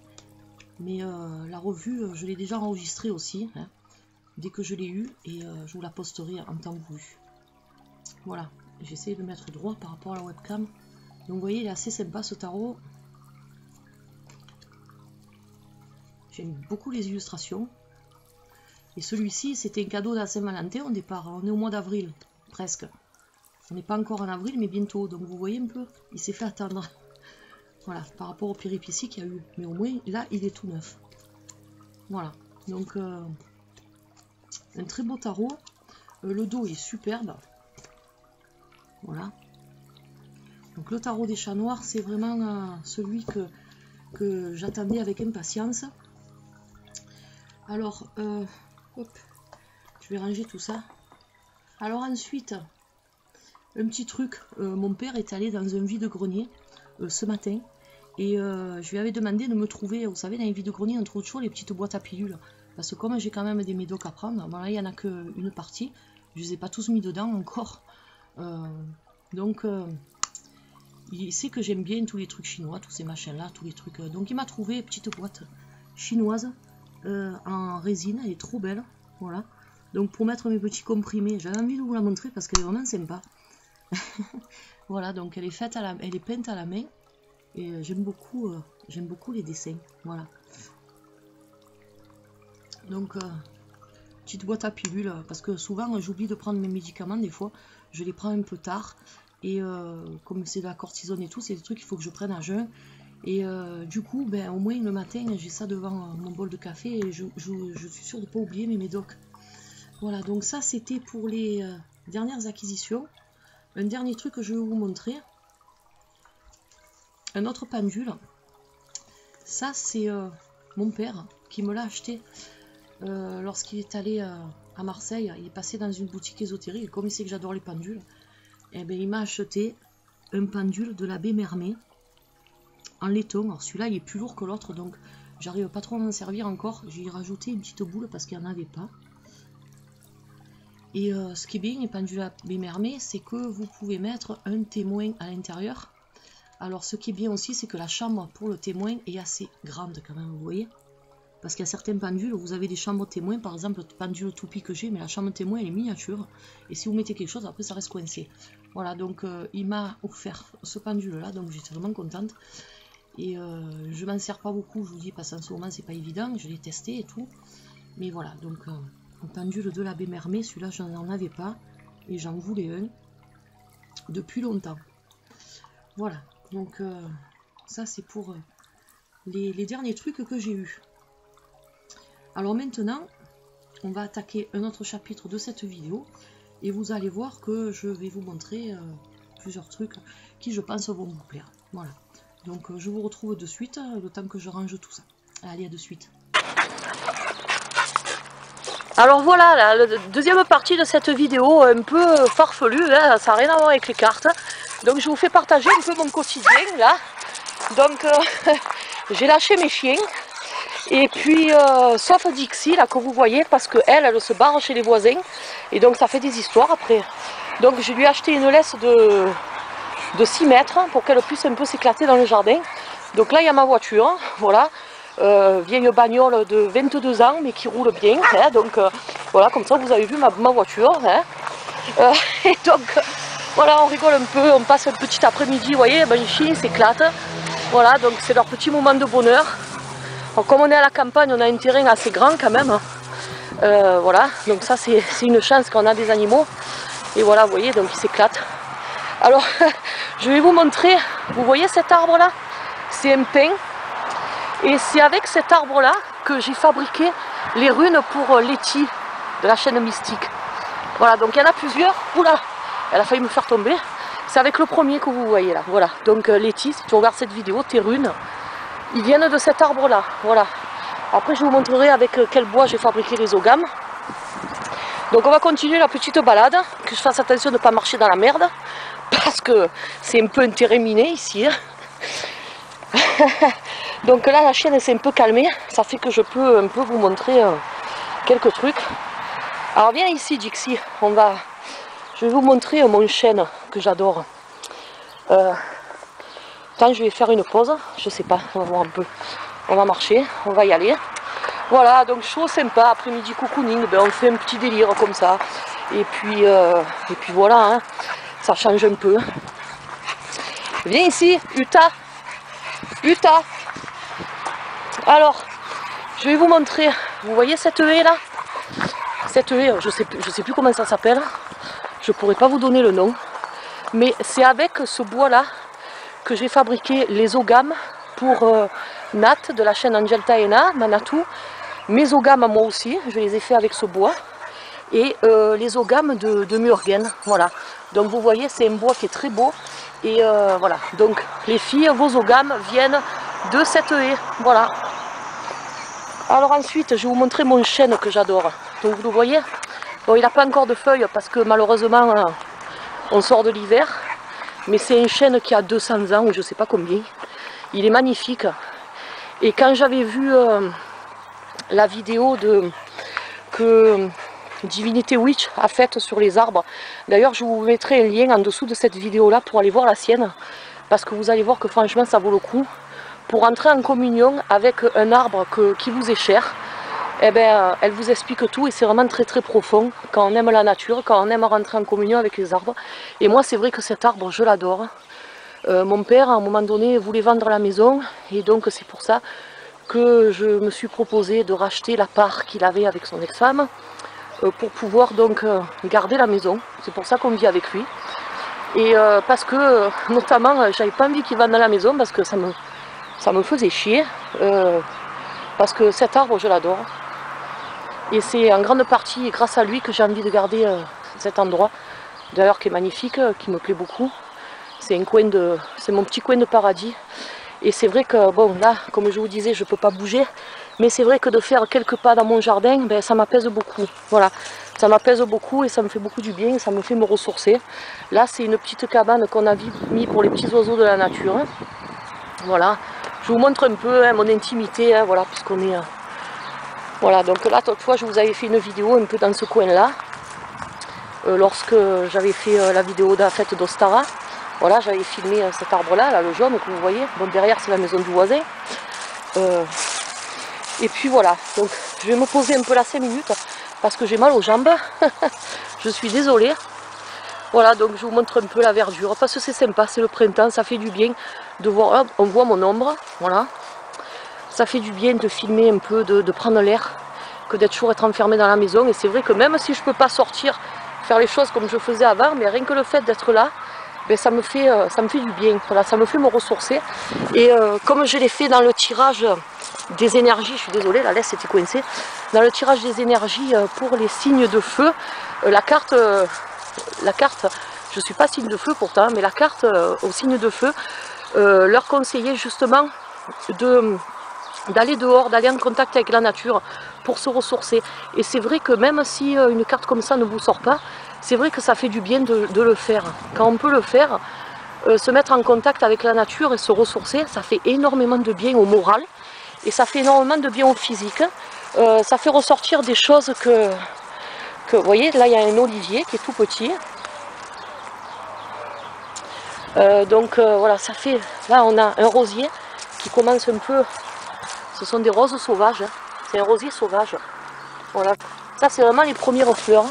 Mais la revue, je l'ai déjà enregistrée aussi, hein, dès que je l'ai eue, et je vous la posterai en temps voulu. Voilà, j'essaie de mettre droit par rapport à la webcam. Donc vous voyez, il est assez sympa ce tarot. J'aime beaucoup les illustrations. Et celui-ci, c'était un cadeau de la Saint-Valentin au départ. On est au mois d'avril, presque. On n'est pas encore en avril, mais bientôt. Donc vous voyez un peu, il s'est fait attendre. Voilà, par rapport aux péripéties qu'il y a eu. Mais au moins, là, il est tout neuf. Voilà. Donc, un très beau tarot. Le dos est superbe. Voilà. Donc, le tarot des chats noirs, c'est vraiment celui que j'attendais avec impatience. Alors, hop, je vais ranger tout ça. Alors ensuite, un petit truc. Mon père est allé dans un vide-grenier ce matin. Et je lui avais demandé de me trouver, vous savez, dans les vide-greniers, on trouve toujours les petites boîtes à pilules. Parce que comme j'ai quand même des médocs à prendre, bon là il n'y en a qu'une partie. Je ne les ai pas tous mis dedans encore. Donc, il sait que j'aime bien tous les trucs chinois, tous ces machins-là, tous les trucs. Donc il m'a trouvé une petite boîte chinoise en résine, elle est trop belle. Voilà. Donc pour mettre mes petits comprimés, j'avais envie de vous la montrer parce qu'elle est vraiment sympa. Voilà, donc elle est faite elle est peinte à la main. Et j'aime beaucoup les dessins. Voilà. Donc, petite boîte à pilules, parce que souvent j'oublie de prendre mes médicaments des fois. Je les prends un peu tard. Et comme c'est de la cortisone et tout, c'est des trucs qu'il faut que je prenne à jeun. Et du coup, ben, au moins le matin, j'ai ça devant mon bol de café et je suis sûre de ne pas oublier mes médocs. Voilà, donc ça c'était pour les dernières acquisitions. Un dernier truc que je vais vous montrer. Un autre pendule. Ça c'est mon père qui me l'a acheté lorsqu'il est allé à Marseille. Il est passé dans une boutique ésotérique et comme il sait que j'adore les pendules, et ben, il m'a acheté un pendule de l'abbé Mermet en laiton. Alors celui-là il est plus lourd que l'autre, donc j'arrive pas trop à m'en servir encore. J'ai rajouté une petite boule parce qu'il n'y en avait pas. Et ce qui est bien les pendules abbé Mermet, c'est que vous pouvez mettre un témoin à l'intérieur. Alors ce qui est bien aussi, c'est que la chambre pour le témoin est assez grande quand même, vous voyez. Parce qu'il y a certaines pendules, vous avez des chambres témoins, par exemple le pendule toupie que j'ai, mais la chambre témoin elle est miniature. Et si vous mettez quelque chose, après ça reste coincé. Voilà, donc il m'a offert ce pendule là, donc j'étais vraiment contente. Et je m'en sers pas beaucoup, je vous dis, parce qu'en ce moment c'est pas évident, je l'ai testé et tout. Mais voilà, donc un pendule de l'abbé Mermet, celui-là je n'en avais pas. Et j'en voulais un depuis longtemps. Voilà. Donc ça c'est pour les derniers trucs que j'ai eu. Alors maintenant on va attaquer un autre chapitre de cette vidéo et vous allez voir que je vais vous montrer plusieurs trucs qui je pense vont vous plaire. Voilà, donc je vous retrouve de suite le temps que je range tout ça. Allez, à de suite. Alors voilà, la deuxième partie de cette vidéo un peu farfelue, hein, ça n'a rien à voir avec les cartes. Donc je vous fais partager un peu mon quotidien là. Donc j'ai lâché mes chiens. Et puis sauf Dixie là que vous voyez, parce qu'elle se barre chez les voisins. Et donc ça fait des histoires après. Donc je lui ai acheté une laisse de 6 mètres pour qu'elle puisse un peu s'éclater dans le jardin. Donc là il y a ma voiture, voilà. Vieille bagnole de 22 ans mais qui roule bien, hein, donc voilà, comme ça vous avez vu ma voiture, hein. Et donc voilà, on rigole un peu, on passe un petit après-midi, vous voyez, ben, les chiens s'éclatent, voilà, donc c'est leur petit moment de bonheur. Alors, comme on est à la campagne, on a un terrain assez grand quand même, voilà, donc ça c'est une chance qu'on a des animaux, et voilà, vous voyez, donc ils s'éclatent. Alors je vais vous montrer, vous voyez cet arbre là, c'est un pin. Et c'est avec cet arbre-là que j'ai fabriqué les runes pour Letty de la chaîne Mystique. Voilà, donc il y en a plusieurs. Oula, elle a failli me faire tomber. C'est avec le premier que vous voyez là. Voilà, donc Letty, si tu regardes cette vidéo, tes runes. Ils viennent de cet arbre là, voilà. Après je vous montrerai avec quel bois j'ai fabriqué les ogames. Donc on va continuer la petite balade, que je fasse attention de ne pas marcher dans la merde, parce que c'est un peu un terrain miné ici. Donc là la chienne s'est un peu calmée, ça fait que je peux un peu vous montrer quelques trucs. Alors viens ici Dixie, je vais vous montrer mon chêne que j'adore. Tant je vais faire une pause, je sais pas, on va voir un peu. On va marcher, on va y aller. Voilà, donc chaud, sympa, après-midi cocooning, ben on fait un petit délire comme ça. Et puis voilà, hein, ça change un peu. Viens ici, Uta. Uta. Alors, je vais vous montrer, vous voyez cette haie là? Cette haie, je sais plus comment ça s'appelle. Je pourrais pas vous donner le nom. Mais c'est avec ce bois là que j'ai fabriqué les ogames pour Nat de la chaîne Angeltaena, Manatou. Mes ogames à moi aussi, je les ai fait avec ce bois. Et les ogames de Murgen, voilà. Donc vous voyez, c'est un bois qui est très beau. Et voilà, donc les filles, vos ogames viennent de cette haie, voilà. Alors ensuite, je vais vous montrer mon chêne que j'adore. Donc vous le voyez, bon, il n'a pas encore de feuilles parce que malheureusement, on sort de l'hiver. Mais c'est un chêne qui a 200 ans, ou je ne sais pas combien. Il est magnifique. Et quand j'avais vu la vidéo que Divinity Witch a faite sur les arbres, d'ailleurs je vous mettrai un lien en dessous de cette vidéo là pour aller voir la sienne, parce que vous allez voir que franchement ça vaut le coup. Pour entrer en communion avec un arbre qui vous est cher, eh ben, elle vous explique tout et c'est vraiment très très profond quand on aime la nature, quand on aime rentrer en communion avec les arbres. Et moi c'est vrai que cet arbre je l'adore. Mon père à un moment donné voulait vendre la maison et donc c'est pour ça que je me suis proposé de racheter la part qu'il avait avec son ex-femme pour pouvoir donc garder la maison. C'est pour ça qu'on vit avec lui. Et parce que notamment j'avais pas envie qu'il vende la maison parce que ça me faisait chier. Parce que cet arbre je l'adore. Et c'est en grande partie grâce à lui que j'ai envie de garder cet endroit, d'ailleurs qui est magnifique, qui me plaît beaucoup. C'est mon petit coin de paradis. Et c'est vrai que bon là, comme je vous disais, je ne peux pas bouger, mais c'est vrai que de faire quelques pas dans mon jardin, ben, ça m'apaise beaucoup. Voilà, ça m'apaise beaucoup et ça me fait beaucoup du bien, et ça me fait me ressourcer. Là, c'est une petite cabane qu'on a mis pour les petits oiseaux de la nature. Voilà, je vous montre un peu hein, mon intimité, hein, voilà, puisqu'on est... Voilà, donc là, toute fois, je vous avais fait une vidéo un peu dans ce coin-là, lorsque j'avais fait la vidéo de la fête d'Ostara. Voilà, j'avais filmé cet arbre-là, là, le jaune que vous voyez. Bon, derrière, c'est la maison du voisin. Et puis voilà, donc je vais me poser un peu là 5 minutes, parce que j'ai mal aux jambes. Je suis désolée. Voilà, donc je vous montre un peu la verdure, parce que c'est sympa, c'est le printemps, ça fait du bien de voir, on voit mon ombre, voilà. Ça fait du bien de filmer un peu, de prendre l'air, que d'être toujours être enfermé dans la maison. Et c'est vrai que même si je ne peux pas sortir, faire les choses comme je faisais avant, mais rien que le fait d'être là, ben ça me fait du bien. Voilà, ça me fait me ressourcer. Et comme je l'ai fait dans le tirage des énergies, je suis désolée, la laisse était coincée, dans le tirage des énergies pour les signes de feu, la carte, je ne suis pas signe de feu pourtant, mais la carte aux signes de feu leur conseillait justement d'aller dehors, d'aller en contact avec la nature pour se ressourcer. Et c'est vrai que même si une carte comme ça ne vous sort pas, c'est vrai que ça fait du bien de le faire. Quand on peut le faire, se mettre en contact avec la nature et se ressourcer, ça fait énormément de bien au moral et ça fait énormément de bien au physique. Ça fait ressortir des choses que vous voyez, là il y a un olivier qui est tout petit. Voilà, ça fait, là on a un rosier qui commence un peu. Ce sont des roses sauvages, hein. C'est un rosier sauvage. Voilà, ça c'est vraiment les premières fleurs.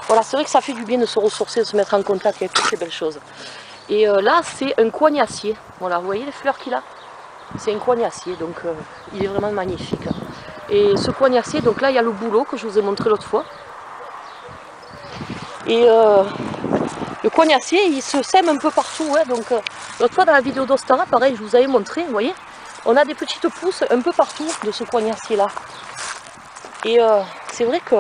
Voilà, c'est vrai que ça fait du bien de se ressourcer, de se mettre en contact avec toutes ces belles choses. Et là c'est un coignacier. Voilà, vous voyez les fleurs qu'il a? C'est un coignacier, donc il est vraiment magnifique. Et ce coignacier, donc là il y a le bouleau que je vous ai montré l'autre fois. Et le coignacier il se sème un peu partout, hein. Donc l'autre fois dans la vidéo d'Ostara, pareil, je vous avais montré, vous voyez. On a des petites pousses un peu partout de ce coignacier là. Et c'est vrai que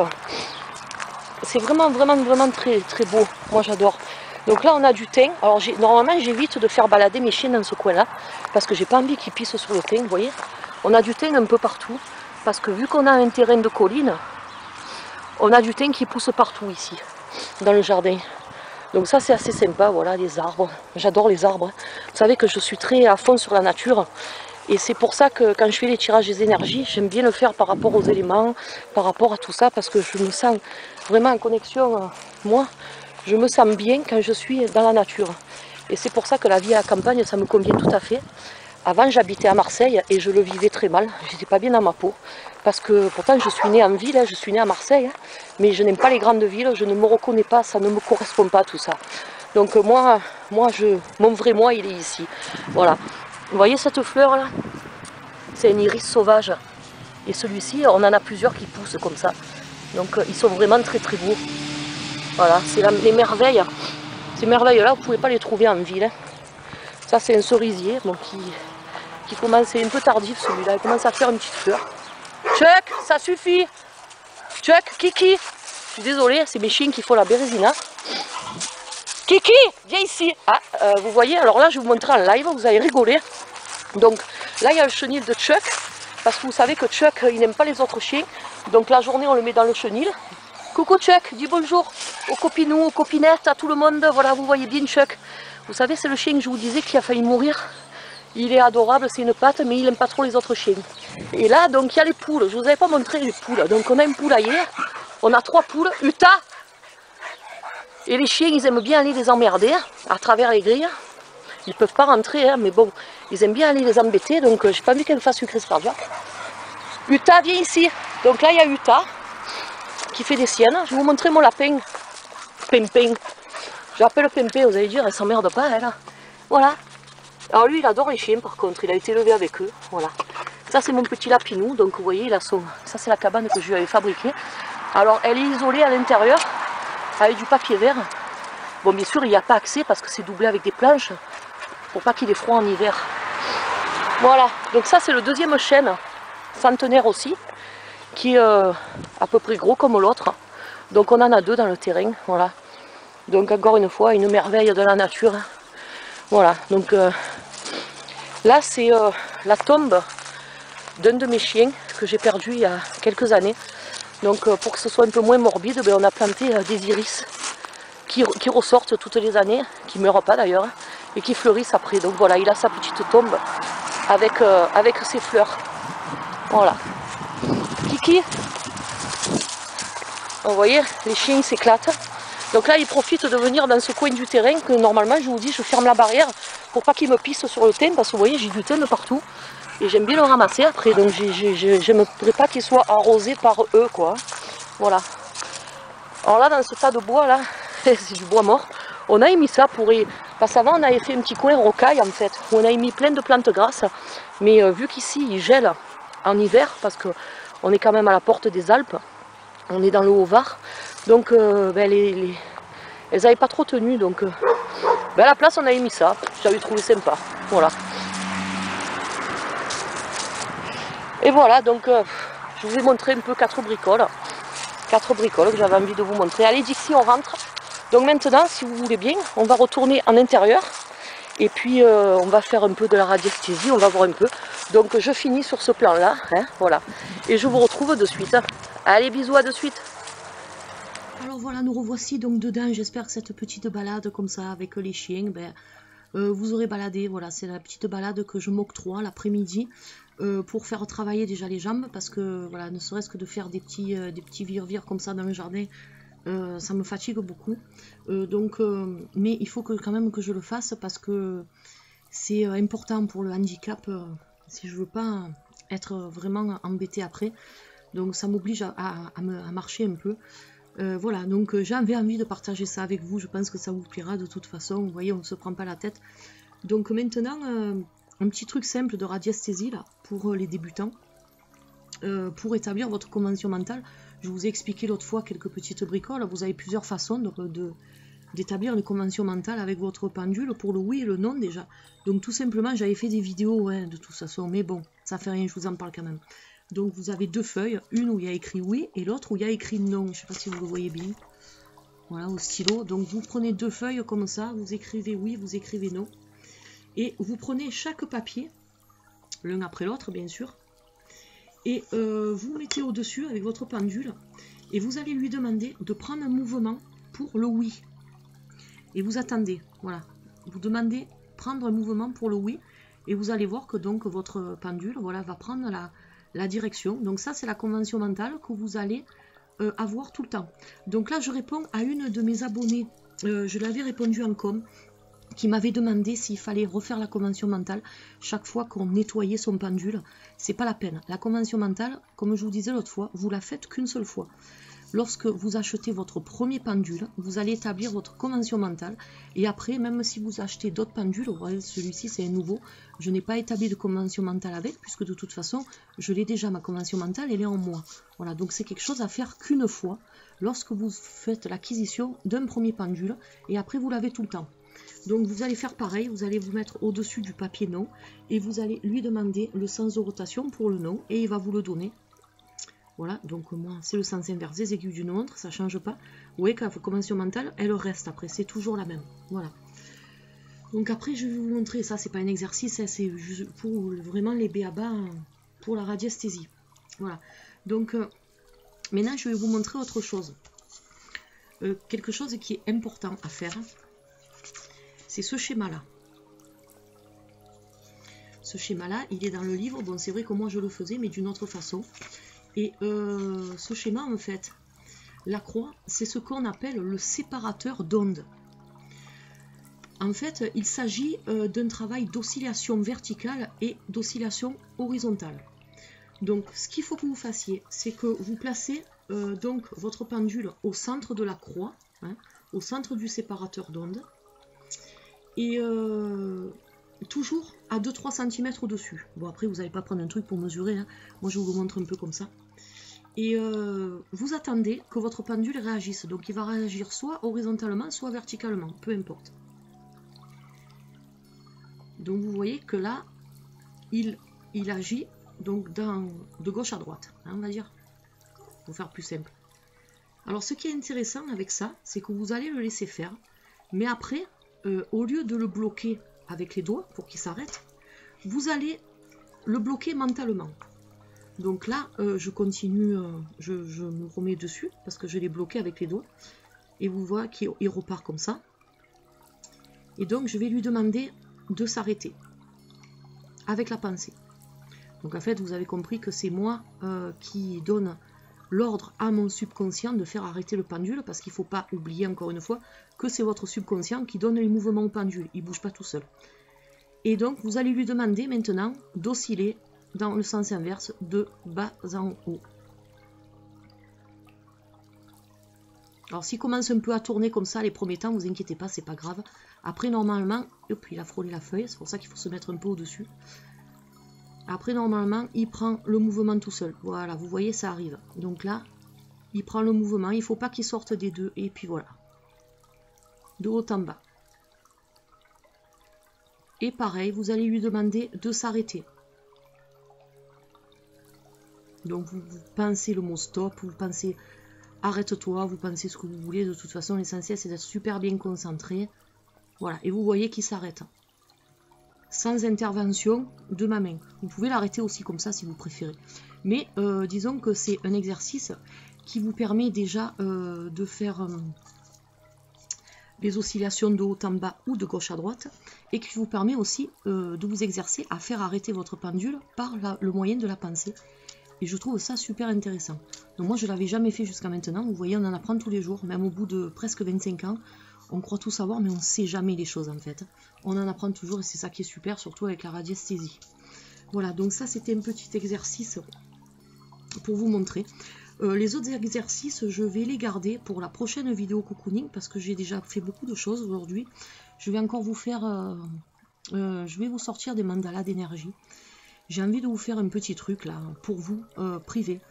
c'est vraiment très très beau. Moi j'adore. Donc là on a du thym. Alors normalement j'évite de faire balader mes chiens dans ce coin là, parce que j'ai pas envie qu'ils pissent sur le thym, vous voyez. On a du thym un peu partout, parce que vu qu'on a un terrain de colline, on a du thym qui pousse partout ici, dans le jardin. Donc ça c'est assez sympa, voilà, les arbres. J'adore les arbres. Vous savez que je suis très à fond sur la nature. Et c'est pour ça que quand je fais les tirages des énergies, j'aime bien le faire par rapport aux éléments, par rapport à tout ça, parce que je me sens vraiment en connexion, moi, je me sens bien quand je suis dans la nature. Et c'est pour ça que la vie à la campagne, ça me convient tout à fait. Avant, j'habitais à Marseille et je le vivais très mal. J'étais pas bien dans ma peau. Parce que pourtant, je suis née en ville, je suis née à Marseille, mais je n'aime pas les grandes villes, je ne me reconnais pas, ça ne me correspond pas tout ça. Donc moi mon vrai moi, il est ici. Voilà. Vous voyez cette fleur là? C'est un iris sauvage. Et celui-ci, on en a plusieurs qui poussent comme ça. Donc ils sont vraiment très très beaux. Voilà, c'est les merveilles. Ces merveilles-là, vous ne pouvez pas les trouver en ville. Hein. Ça, c'est un cerisier bon, qui commence, c'est un peu tardif celui-là. Il commence à faire une petite fleur. Chuck, ça suffit. Chuck, Kiki. Je suis désolée, c'est mes chiens qui font la bérésina. Kiki, viens ici. Ah, vous voyez, alors là, je vais vous montrer en live, vous allez rigoler. Donc là, il y a le chenil de Chuck. Parce que vous savez que Chuck, il n'aime pas les autres chiens. Donc la journée, on le met dans le chenil. Coucou Chuck, dis bonjour aux copinous, aux copinettes, à tout le monde. Voilà, vous voyez bien Chuck. Vous savez, c'est le chien que je vous disais qui a failli mourir. Il est adorable, c'est une patte, mais il n'aime pas trop les autres chiens. Et là, donc, il y a les poules. Je ne vous avais pas montré les poules. Donc, on a une poulailler. On a 3 poules. Uta. Et les chiens, ils aiment bien aller les emmerder à travers les grilles. Ils ne peuvent pas rentrer, hein, mais bon, ils aiment bien aller les embêter. Donc, j'ai pas envie qu'elle me fasse sucrer cardiaque. Uta, viens ici. Donc là, il y a Uta qui fait des siennes. Je vais vous montrer mon lapin. Pimpin. Je l'appelle Pimpin, vous allez dire, elle s'emmerde pas, elle. Voilà. Alors lui, il adore les chiens, par contre. Il a été élevé avec eux. Voilà. Ça, c'est mon petit lapinou. Donc, vous voyez, il a son... ça, c'est la cabane que je lui avais fabriquée. Alors, elle est isolée à l'intérieur avec du papier vert. Bon, bien sûr, il n'y a pas accès parce que c'est doublé avec des planches pour pas qu'il ait froid en hiver. Voilà. Donc, ça, c'est le deuxième chêne, centenaire aussi, qui est à peu près gros comme l'autre. Donc, on en a 2 dans le terrain. Voilà. Donc, encore une fois, une merveille de la nature. Voilà. Donc, là, c'est la tombe d'un de mes chiens que j'ai perdu il y a quelques années. Donc pour que ce soit un peu moins morbide, ben, on a planté des iris qui ressortent toutes les années, qui ne meurent pas d'ailleurs, et qui fleurissent après. Donc voilà, il a sa petite tombe avec ses fleurs. Voilà. Kiki, vous voyez, les chiens s'éclatent. Donc là, ils profitent de venir dans ce coin du terrain que normalement, je vous dis, je ferme la barrière pour pas qu'ils me pissent sur le thym, parce que vous voyez, j'ai du thym partout. Et j'aime bien le ramasser après, donc je ne voudrais pas qu'il soit arrosé par eux, quoi. Voilà. Alors là, dans ce tas de bois, là, c'est du bois mort, on a émis ça pour... Parce qu'avant, on avait fait un petit coin rocaille, en fait, où on a émis plein de plantes grasses. Mais vu qu'ici, il gèle en hiver, parce qu'on est quand même à la porte des Alpes, on est dans le Haut-Var, donc ben, elles n'avaient pas trop tenu, donc ben, à la place, on a émis ça. J'avais trouvé sympa, voilà. Et voilà, donc je vous ai montré un peu 4 bricoles. 4 bricoles que j'avais envie de vous montrer. Allez, d'ici on rentre. Donc maintenant, si vous voulez bien, on va retourner en intérieur. Et puis on va faire un peu de la radiesthésie, on va voir un peu. Donc je finis sur ce plan-là, hein, voilà. Et je vous retrouve de suite. Allez, bisous, à de suite. Alors voilà, nous revoici donc dedans. J'espère que cette petite balade comme ça avec les chiens, ben, vous aurez baladé. Voilà, c'est la petite balade que je m'octroie l'après-midi. Pour faire travailler déjà les jambes, parce que voilà, ne serait-ce que de faire des petits vire-vire comme ça dans le jardin, ça me fatigue beaucoup. Mais il faut quand même que je le fasse, parce que c'est important pour le handicap, si je veux pas être vraiment embêtée après. Donc ça m'oblige à marcher un peu. Voilà, donc j'avais envie de partager ça avec vous. Je pense que ça vous plaira de toute façon. Vous voyez, on ne se prend pas la tête. Donc maintenant... un petit truc simple de radiesthésie là, pour les débutants, pour établir votre convention mentale. Je vous ai expliqué l'autre fois quelques petites bricoles. Vous avez plusieurs façons d'établir une convention mentale avec votre pendule, pour le oui et le non déjà. Donc tout simplement, j'avais fait des vidéos ouais, de toute façon, mais bon, ça fait rien, je vous en parle quand même. Donc vous avez 2 feuilles, une où il y a écrit oui et l'autre où il y a écrit non. Je ne sais pas si vous le voyez bien. voilà, au stylo. Donc vous prenez 2 feuilles comme ça, vous écrivez oui, vous écrivez non. Et vous prenez chaque papier, l'un après l'autre bien sûr, et vous mettez au-dessus avec votre pendule, et vous allez lui demander de prendre un mouvement pour le oui. Et vous attendez, voilà. Vous demandez prendre un mouvement pour le oui, et vous allez voir que donc votre pendule, voilà, va prendre la direction. Donc ça, c'est la convention mentale que vous allez avoir tout le temps. Donc là, je réponds à une de mes abonnées, je l'avais répondu en com, qui m'avait demandé s'il fallait refaire la convention mentale chaque fois qu'on nettoyait son pendule. C'est pas la peine. La convention mentale, comme je vous disais l'autre fois, vous la faites qu'une seule fois. Lorsque vous achetez votre premier pendule, vous allez établir votre convention mentale. Et après, même si vous achetez d'autres pendules, voyez, celui-ci c'est un nouveau, je n'ai pas établi de convention mentale avec, puisque de toute façon, je l'ai déjà, ma convention mentale, elle est en moi. Voilà, donc c'est quelque chose à faire qu'une fois, lorsque vous faites l'acquisition d'un premier pendule, et après vous l'avez tout le temps. Donc vous allez faire pareil, vous allez vous mettre au-dessus du papier non, et vous allez lui demander le sens de rotation pour le non, et il va vous le donner. Voilà, donc moi c'est le sens inverse des aiguilles d'une montre, ça ne change pas. Vous voyez que la convention mentale, elle reste après, c'est toujours la même. Voilà. Donc après je vais vous montrer, ça c'est pas un exercice, c'est pour vraiment les b.a.-ba pour la radiesthésie. Voilà. Donc maintenant je vais vous montrer autre chose. Quelque chose qui est important à faire. C'est ce schéma-là. Ce schéma-là, il est dans le livre. Bon, c'est vrai que moi, je le faisais, mais d'une autre façon. Et ce schéma, en fait, la croix, c'est ce qu'on appelle le séparateur d'ondes. En fait, il s'agit d'un travail d'oscillation verticale et d'oscillation horizontale. Donc, ce qu'il faut que vous fassiez, c'est que vous placez donc votre pendule au centre de la croix, hein, au centre du séparateur d'ondes. Et toujours à 2-3 cm au-dessus. Bon, après, vous n'allez pas prendre un truc pour mesurer. Hein. Moi, je vous le montre un peu comme ça. Et vous attendez que votre pendule réagisse. Donc, il va réagir soit horizontalement, soit verticalement. Peu importe. Donc, vous voyez que là, il agit donc de gauche à droite. Hein, on va dire. Pour faire plus simple. Alors, ce qui est intéressant avec ça, c'est que vous allez le laisser faire. Mais après... au lieu de le bloquer avec les doigts pour qu'il s'arrête, vous allez le bloquer mentalement. Donc là, je continue, je me remets dessus parce que je l'ai bloqué avec les doigts. Et vous voyez qu'il repart comme ça. Et donc, je vais lui demander de s'arrêter avec la pensée. Donc en fait, vous avez compris que c'est moi qui donne l'ordre à mon subconscient de faire arrêter le pendule, parce qu'il ne faut pas oublier encore une fois que c'est votre subconscient qui donne les mouvements au pendule, il ne bouge pas tout seul. Et donc vous allez lui demander maintenant d'osciller dans le sens inverse de bas en haut. Alors s'il commence un peu à tourner comme ça les premiers temps, vous inquiétez pas, c'est pas grave. Après normalement, hop, il a frôlé la feuille, c'est pour ça qu'il faut se mettre un peu au-dessus. Après, normalement, il prend le mouvement tout seul. Voilà, vous voyez, ça arrive. Donc là, il prend le mouvement. Il ne faut pas qu'il sorte des deux. Et puis voilà. De haut en bas. Et pareil, vous allez lui demander de s'arrêter. Donc, vous pensez le mot stop. Vous pensez arrête-toi. Vous pensez ce que vous voulez. De toute façon, l'essentiel, c'est d'être super bien concentré. Voilà. Et vous voyez qu'il s'arrête. Sans intervention de ma main. Vous pouvez l'arrêter aussi comme ça si vous préférez. Mais disons que c'est un exercice qui vous permet déjà de faire les oscillations de haut en bas ou de gauche à droite, et qui vous permet aussi de vous exercer à faire arrêter votre pendule par le moyen de la pensée. Et je trouve ça super intéressant. Donc moi je ne l'avais jamais fait jusqu'à maintenant. Vous voyez, on en apprend tous les jours, même au bout de presque 25 ans. On croit tout savoir, mais on ne sait jamais les choses en fait. On en apprend toujours et c'est ça qui est super, surtout avec la radiesthésie. Voilà, donc ça c'était un petit exercice pour vous montrer. Les autres exercices, je vais les garder pour la prochaine vidéo cocooning parce que j'ai déjà fait beaucoup de choses aujourd'hui. Je vais encore vous faire... je vais vous sortir des mandalas d'énergie. J'ai envie de vous faire un petit truc là, pour vous, privé.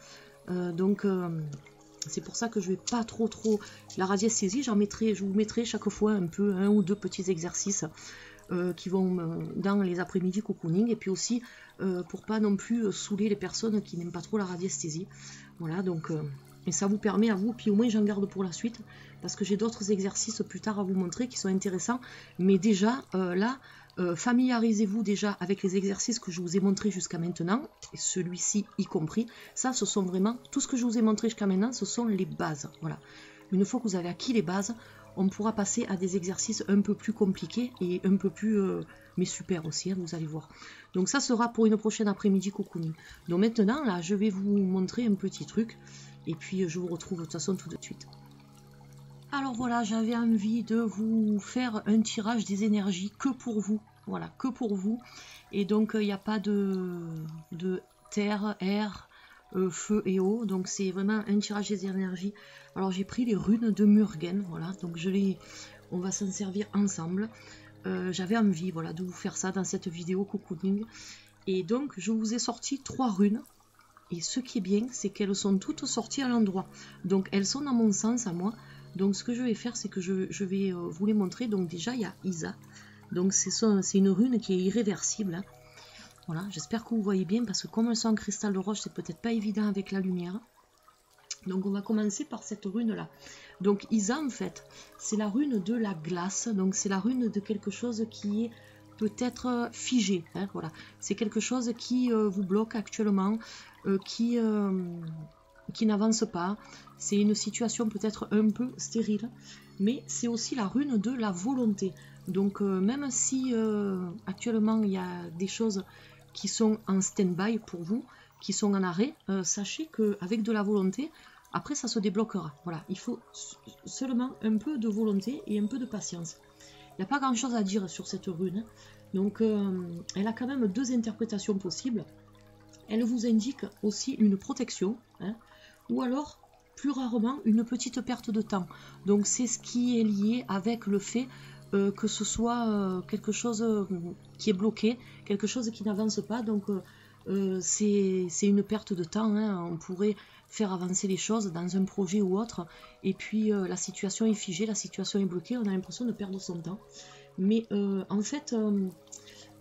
C'est pour ça que je vais pas trop la radiesthésie, je vous mettrai chaque fois un peu 1 ou 2 petits exercices qui vont dans les après-midi cocooning, et puis aussi pour pas non plus saouler les personnes qui n'aiment pas trop la radiesthésie. Voilà, donc et ça vous permet à vous, puis au moins j'en garde pour la suite, parce que j'ai d'autres exercices plus tard à vous montrer qui sont intéressants. Mais déjà, là, familiarisez-vous déjà avec les exercices que je vous ai montrés jusqu'à maintenant, et celui-ci y compris. Ça, ce sont vraiment, tout ce que je vous ai montré jusqu'à maintenant, ce sont les bases. Voilà. Une fois que vous avez acquis les bases, on pourra passer à des exercices un peu plus compliqués et un peu plus, mais super aussi, hein, vous allez voir. Donc ça sera pour une prochaine après-midi cocooning. Donc maintenant, là, je vais vous montrer un petit truc, et puis je vous retrouve de toute façon tout de suite. Alors voilà, j'avais envie de vous faire un tirage des énergies que pour vous. Voilà, que pour vous. Et donc, il n'y a pas de terre, air, feu et eau. Donc, c'est vraiment un tirage des énergies. Alors, j'ai pris les runes de Murgen. Voilà, donc on va s'en servir ensemble. J'avais envie, voilà, de vous faire ça dans cette vidéo cocooning. Et donc, je vous ai sorti 3 runes. Et ce qui est bien, c'est qu'elles sont toutes sorties à l'endroit. Donc, elles sont dans mon sens, à moi. Donc ce que je vais faire, c'est que je vais vous les montrer. Donc déjà, il y a Isa. Donc c'est une rune qui est irréversible. Hein. Voilà, j'espère que vous voyez bien, parce que comme elles sont en cristal de roche, c'est peut-être pas évident avec la lumière. Donc on va commencer par cette rune-là. Donc Isa, en fait, c'est la rune de la glace. Donc c'est la rune de quelque chose qui est peut-être figé. Hein, voilà. C'est quelque chose qui vous bloque actuellement, qui n'avance pas. C'est une situation peut-être un peu stérile, mais c'est aussi la rune de la volonté. Donc même si actuellement il y a des choses qui sont en stand-by pour vous, qui sont en arrêt, sachez qu'avec de la volonté, après ça se débloquera. Voilà, il faut seulement un peu de volonté et un peu de patience. Il n'y a pas grand chose à dire sur cette rune, donc elle a quand même 2 interprétations possibles. Elle vous indique aussi une protection, hein, ou alors plus rarement une petite perte de temps. Donc c'est ce qui est lié avec le fait que ce soit quelque chose qui est bloqué, quelque chose qui n'avance pas. Donc c'est une perte de temps, hein. On pourrait faire avancer les choses dans un projet ou autre, et puis la situation est figée, la situation est bloquée, on a l'impression de perdre son temps. Mais en fait,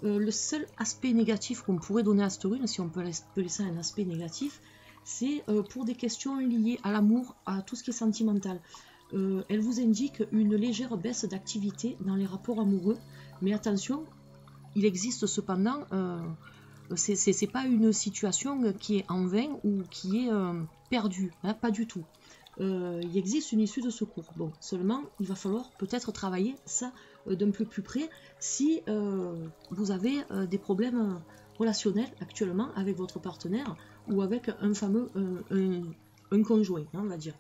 le seul aspect négatif qu'on pourrait donner à cette rune, si on peut appeler ça un aspect négatif, c'est pour des questions liées à l'amour, à tout ce qui est sentimental. Elle vous indique une légère baisse d'activité dans les rapports amoureux, mais attention, il existe cependant, c'est pas une situation qui est en vain ou qui est perdue, hein, pas du tout. Il existe une issue de secours. Bon, seulement, il va falloir peut-être travailler ça d'un peu plus près si vous avez des problèmes relationnels actuellement avec votre partenaire ou avec un fameux un conjoint, hein, on va dire.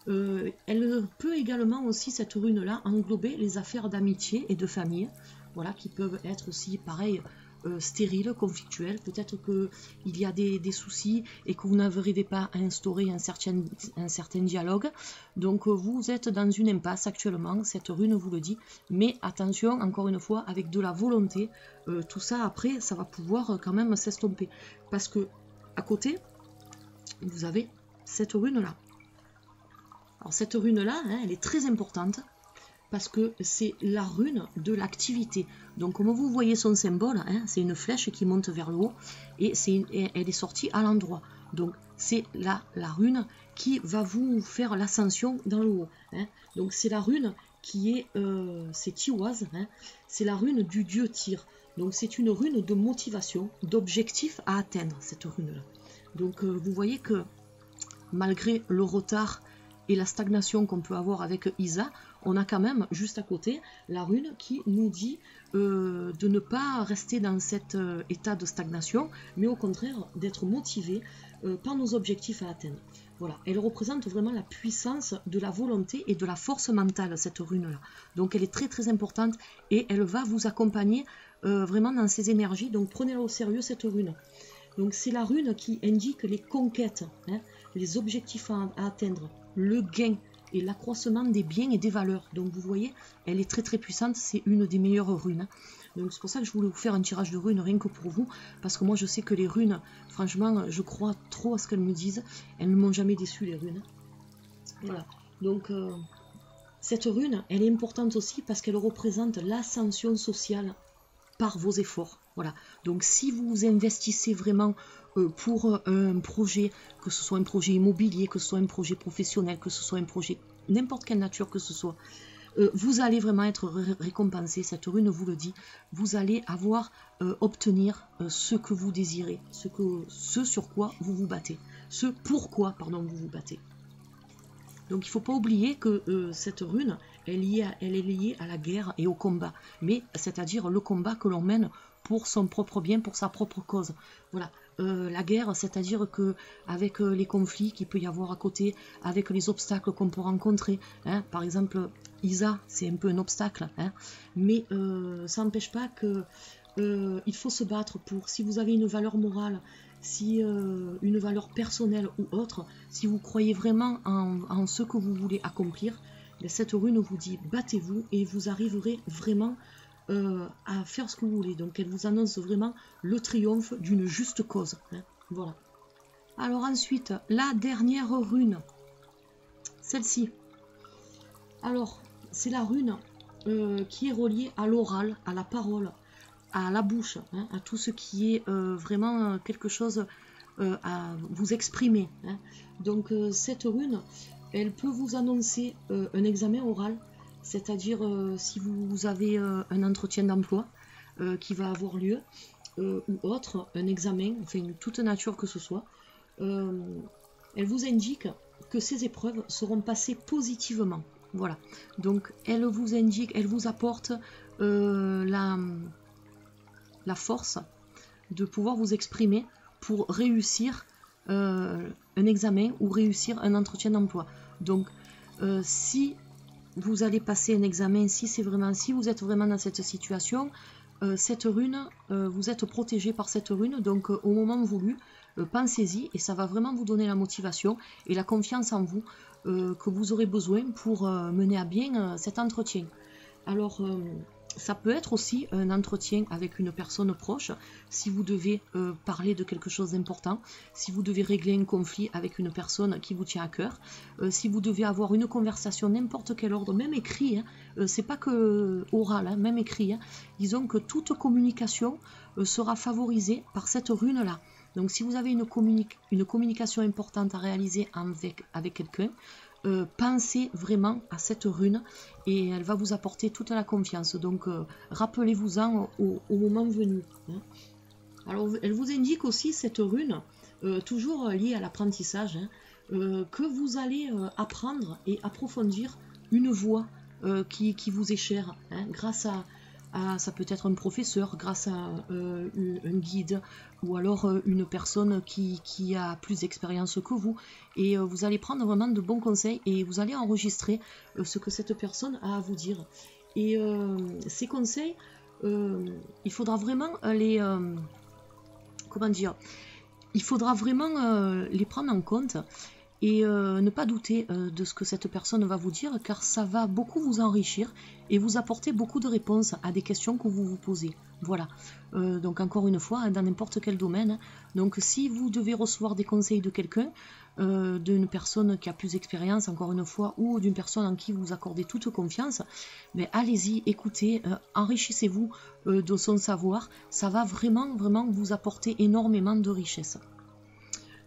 Elle peut également aussi, cette rune-là, englober les affaires d'amitié et de famille, voilà, qui peuvent être aussi, pareil, stériles, conflictuelles. Peut-être qu'il y a des soucis et que vous n'arrivez pas à instaurer un certain dialogue. Donc vous êtes dans une impasse actuellement, cette rune vous le dit. Mais attention, encore une fois, avec de la volonté, tout ça après, ça va pouvoir quand même s'estomper. Parce que à côté, vous avez cette rune-là. Alors cette rune-là, hein, elle est très importante parce que c'est la rune de l'activité. Donc comme vous voyez son symbole, hein, c'est une flèche qui monte vers le haut et elle est sortie à l'endroit. Donc c'est la rune qui va vous faire l'ascension dans le haut. Hein. Donc c'est la rune qui est, c'est Tiwaz, hein, c'est la rune du dieu Tyr. Donc c'est une rune de motivation, d'objectif à atteindre, cette rune-là. Donc vous voyez que malgré le retard et la stagnation qu'on peut avoir avec Isa, on a quand même juste à côté la rune qui nous dit de ne pas rester dans cet état de stagnation, mais au contraire d'être motivé par nos objectifs à atteindre. Voilà, elle représente vraiment la puissance de la volonté et de la force mentale, cette rune-là. Donc elle est très très importante et elle va vous accompagner vraiment dans ces énergies, donc prenez-la au sérieux cette rune. Donc c'est la rune qui indique les conquêtes, hein, les objectifs à atteindre, le gain et l'accroissement des biens et des valeurs. Donc vous voyez, elle est très très puissante, c'est une des meilleures runes. Hein. Donc c'est pour ça que je voulais vous faire un tirage de runes rien que pour vous, parce que moi je sais que les runes, franchement, je crois trop à ce qu'elles me disent. Elles ne m'ont jamais déçu, les runes. Voilà, donc cette rune, elle est importante aussi parce qu'elle représente l'ascension sociale par vos efforts. Voilà, donc si vous investissez vraiment pour un projet, que ce soit un projet immobilier, que ce soit un projet professionnel, que ce soit un projet n'importe quelle nature que ce soit, vous allez vraiment être récompensé, cette rune vous le dit, vous allez obtenir ce que vous désirez, ce sur quoi vous vous battez, ce pourquoi, pardon, vous vous battez. Donc il ne faut pas oublier que cette rune, elle est liée à la guerre et au combat, mais c'est-à-dire le combat que l'on mène pour son propre bien, pour sa propre cause. Voilà. La guerre, c'est-à-dire que avec les conflits qu'il peut y avoir à côté, avec les obstacles qu'on peut rencontrer, hein, par exemple, Isa, c'est un peu un obstacle, hein, mais ça n'empêche pas que il faut se battre pour, si vous avez une valeur morale, si une valeur personnelle ou autre, si vous croyez vraiment en ce que vous voulez accomplir, cette rune vous dit battez-vous et vous arriverez vraiment à faire ce que vous voulez. Donc elle vous annonce vraiment le triomphe d'une juste cause, hein. Voilà. Alors ensuite, la dernière rune, celle-ci. Alors, c'est la rune qui est reliée à l'oral, à la parole, à la bouche, hein, à tout ce qui est vraiment quelque chose à vous exprimer, hein. Donc cette rune, elle peut vous annoncer un examen oral, c'est-à-dire si vous avez un entretien d'emploi qui va avoir lieu, ou autre, un examen, enfin toute nature que ce soit, elle vous indique que ces épreuves seront passées positivement. Voilà, donc elle vous indique, elle vous apporte la force de pouvoir vous exprimer pour réussir un examen ou réussir un entretien d'emploi. Donc si vous allez passer un examen, si vous êtes vraiment dans cette situation, cette rune, vous êtes protégé par cette rune, donc au moment voulu, pensez-y et ça va vraiment vous donner la motivation et la confiance en vous que vous aurez besoin pour mener à bien cet entretien. Alors ça peut être aussi un entretien avec une personne proche, si vous devez parler de quelque chose d'important, si vous devez régler un conflit avec une personne qui vous tient à cœur, si vous devez avoir une conversation, n'importe quel ordre, même écrit, hein, c'est pas que oral, hein, même écrit, hein, disons que toute communication sera favorisée par cette rune-là. Donc si vous avez une communication importante à réaliser avec quelqu'un, pensez vraiment à cette rune et elle va vous apporter toute la confiance. Donc rappelez-vous-en au moment venu, hein. Alors elle vous indique aussi cette rune, toujours liée à l'apprentissage, hein, que vous allez apprendre et approfondir une voie qui vous est chère, hein, grâce à ça peut être un professeur, grâce à un guide ou alors une personne qui a plus d'expérience que vous, et vous allez prendre vraiment de bons conseils et vous allez enregistrer ce que cette personne a à vous dire. Et ces conseils, il faudra vraiment les il faudra vraiment les prendre en compte et ne pas douter de ce que cette personne va vous dire, car ça va beaucoup vous enrichir et vous apporter beaucoup de réponses à des questions que vous vous posez. Voilà, donc encore une fois, dans n'importe quel domaine. Donc si vous devez recevoir des conseils de quelqu'un, d'une personne qui a plus d'expérience, encore une fois, ou d'une personne en qui vous accordez toute confiance, mais allez-y, écoutez, enrichissez-vous de son savoir, ça va vraiment, vraiment vous apporter énormément de richesse.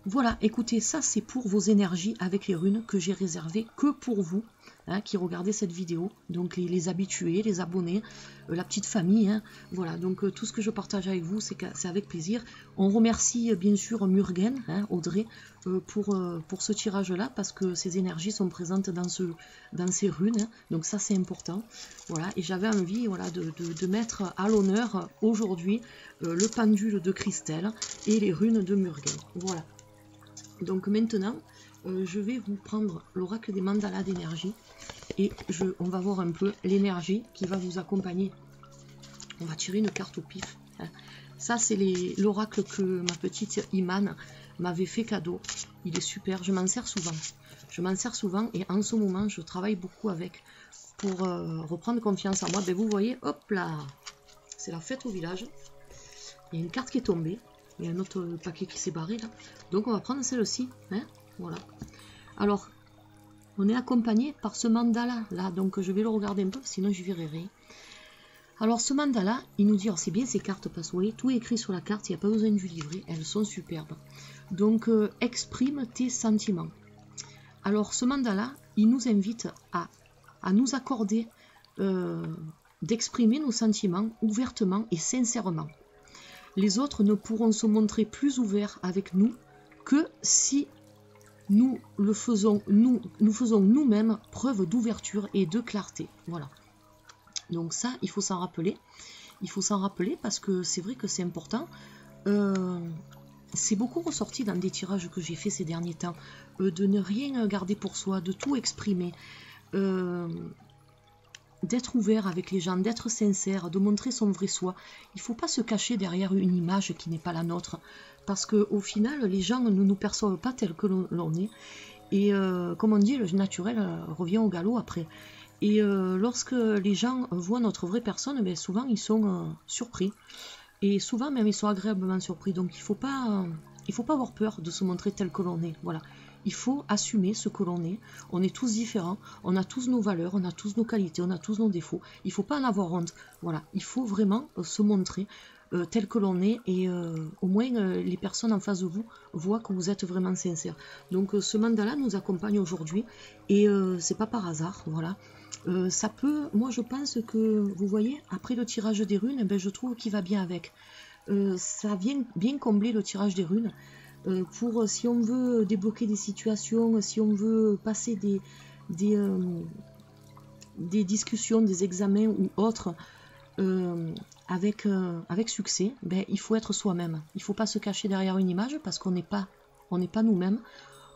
Voilà, écoutez, ça c'est pour vos énergies avec les runes que j'ai réservées que pour vous, hein, qui regardez cette vidéo. Donc les habitués, les abonnés, la petite famille, hein. Voilà, donc tout ce que je partage avec vous, c'est avec plaisir. On remercie bien sûr Murgen, hein, Audrey, pour ce tirage-là, parce que ces énergies sont présentes dans ces runes, hein. Donc ça c'est important. Voilà, et j'avais envie, voilà, de mettre à l'honneur aujourd'hui le pendule de Christelle et les runes de Murgen. Voilà. Donc maintenant, je vais vous prendre l'oracle des mandalas d'énergie et on va voir un peu l'énergie qui va vous accompagner. On va tirer une carte au pif, hein. Ça, c'est l'oracle que ma petite Iman m'avait fait cadeau. Il est super, je m'en sers souvent. Je m'en sers souvent et en ce moment, je travaille beaucoup avec pour reprendre confiance en moi. Ben, vous voyez, hop là, c'est la fête au village. Il y a une carte qui est tombée. Il y a un autre paquet qui s'est barré là. Donc on va prendre celle-ci, hein, voilà. Alors, on est accompagné par ce mandala là. Donc je vais le regarder un peu, sinon je verrai. Alors ce mandala, il nous dit, c'est bien ces cartes parce que vous voyez, tout est écrit sur la carte, il n'y a pas besoin du livret, elles sont superbes. Donc exprime tes sentiments. Alors ce mandala, il nous invite à nous accorder d'exprimer nos sentiments ouvertement et sincèrement. Les autres ne pourront se montrer plus ouverts avec nous que si nous faisons nous-mêmes preuve d'ouverture et de clarté. Voilà. Donc ça, il faut s'en rappeler. Il faut s'en rappeler parce que c'est vrai que c'est important. C'est beaucoup ressorti dans des tirages que j'ai fait ces derniers temps. De ne rien garder pour soi, de tout exprimer. D'être ouvert avec les gens, d'être sincère, de montrer son vrai soi. Il ne faut pas se cacher derrière une image qui n'est pas la nôtre. Parce qu'au final, les gens ne nous perçoivent pas tel que l'on est. Et comme on dit, le naturel revient au galop après. Et lorsque les gens voient notre vraie personne, bien souvent ils sont surpris. Et souvent même ils sont agréablement surpris. Donc il ne faut pas avoir peur de se montrer tel que l'on est. Voilà. Il faut assumer ce que l'on est. On est tous différents, on a tous nos valeurs, on a tous nos qualités, on a tous nos défauts. Il ne faut pas en avoir honte. Voilà. Il faut vraiment se montrer tel que l'on est et au moins les personnes en face de vous voient que vous êtes vraiment sincère. Donc ce mandala nous accompagne aujourd'hui et c'est pas par hasard. Voilà. Ça peut, moi je pense que, vous voyez, après le tirage des runes, ben, je trouve qu'il va bien avec. Ça vient bien combler le tirage des runes. Pour si on veut débloquer des situations, si on veut passer des discussions, des examens ou autres avec succès, ben, il faut être soi-même. Il ne faut pas se cacher derrière une image parce qu'on n'est pas nous-mêmes.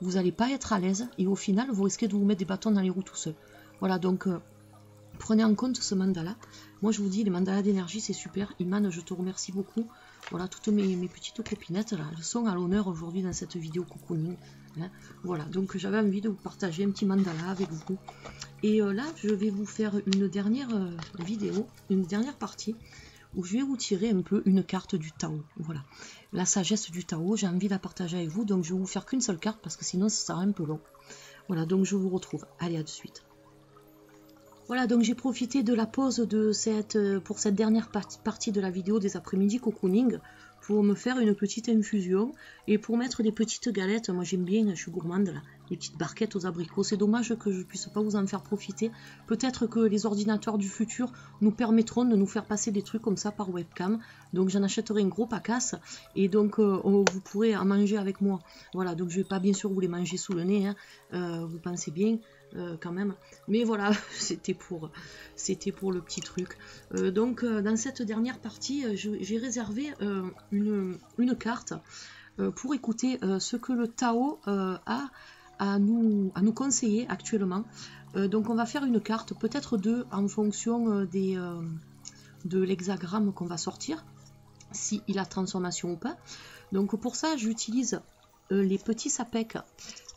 Vous n'allez pas être à l'aise et au final vous risquez de vous mettre des bâtons dans les roues tout seul. Voilà, donc prenez en compte ce mandala. Moi je vous dis, les mandalas d'énergie c'est super. Iman, je te remercie beaucoup. Voilà, toutes mes petites copinettes là, elles sont à l'honneur aujourd'hui dans cette vidéo cocooning. Hein. Voilà, donc j'avais envie de vous partager un petit mandala avec vous. Et là, je vais vous faire une dernière vidéo, une dernière partie, où je vais vous tirer un peu une carte du Tao. Voilà, la sagesse du Tao, j'ai envie de la partager avec vous, donc je vais vous faire qu'une seule carte, parce que sinon ça sera un peu long. Voilà, donc je vous retrouve. Allez, à de suite. Voilà, donc j'ai profité de la pause de pour cette dernière partie de la vidéo des après-midi cocooning pour me faire une petite infusion et pour mettre des petites galettes. Moi j'aime bien, je suis gourmande là, les petites barquettes aux abricots. C'est dommage que je ne puisse pas vous en faire profiter. Peut-être que les ordinateurs du futur nous permettront de nous faire passer des trucs comme ça par webcam. Donc j'en achèterai un gros pacasse et donc vous pourrez en manger avec moi. Voilà, donc je ne vais pas bien sûr vous les manger sous le nez, hein. Vous pensez bien. Quand même, mais voilà, c'était pour le petit truc. Donc dans cette dernière partie, j'ai réservé une carte pour écouter ce que le Tao a à nous conseiller actuellement. Donc on va faire une carte, peut-être deux, en fonction de l'hexagramme qu'on va sortir, s'il a transformation ou pas. Donc pour ça, j'utilise les petits sapèques